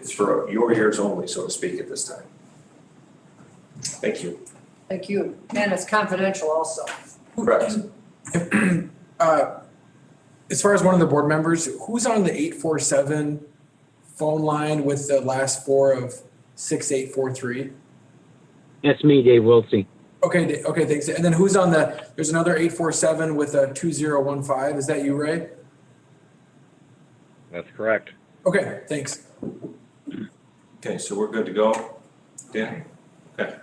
[SPEAKER 2] It's for your ears only, so to speak, at this time. Thank you.
[SPEAKER 4] Thank you. And it's confidential also.
[SPEAKER 2] Correct.
[SPEAKER 10] As far as one of the board members, who's on the 847 phone line with the last four of 6843?
[SPEAKER 1] That's me, Dave Wiltsey.
[SPEAKER 10] Okay, thanks. And then who's on there's another 847 with a 2015. Is that you, Ray?
[SPEAKER 5] That's correct.
[SPEAKER 10] Okay, thanks.
[SPEAKER 2] Okay, so we're good to go? Dan? Okay.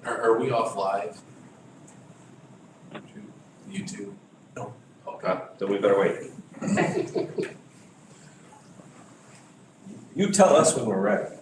[SPEAKER 11] Are we off live? YouTube?
[SPEAKER 10] No.
[SPEAKER 11] Okay.
[SPEAKER 2] Then we better wait. You tell us when we're ready.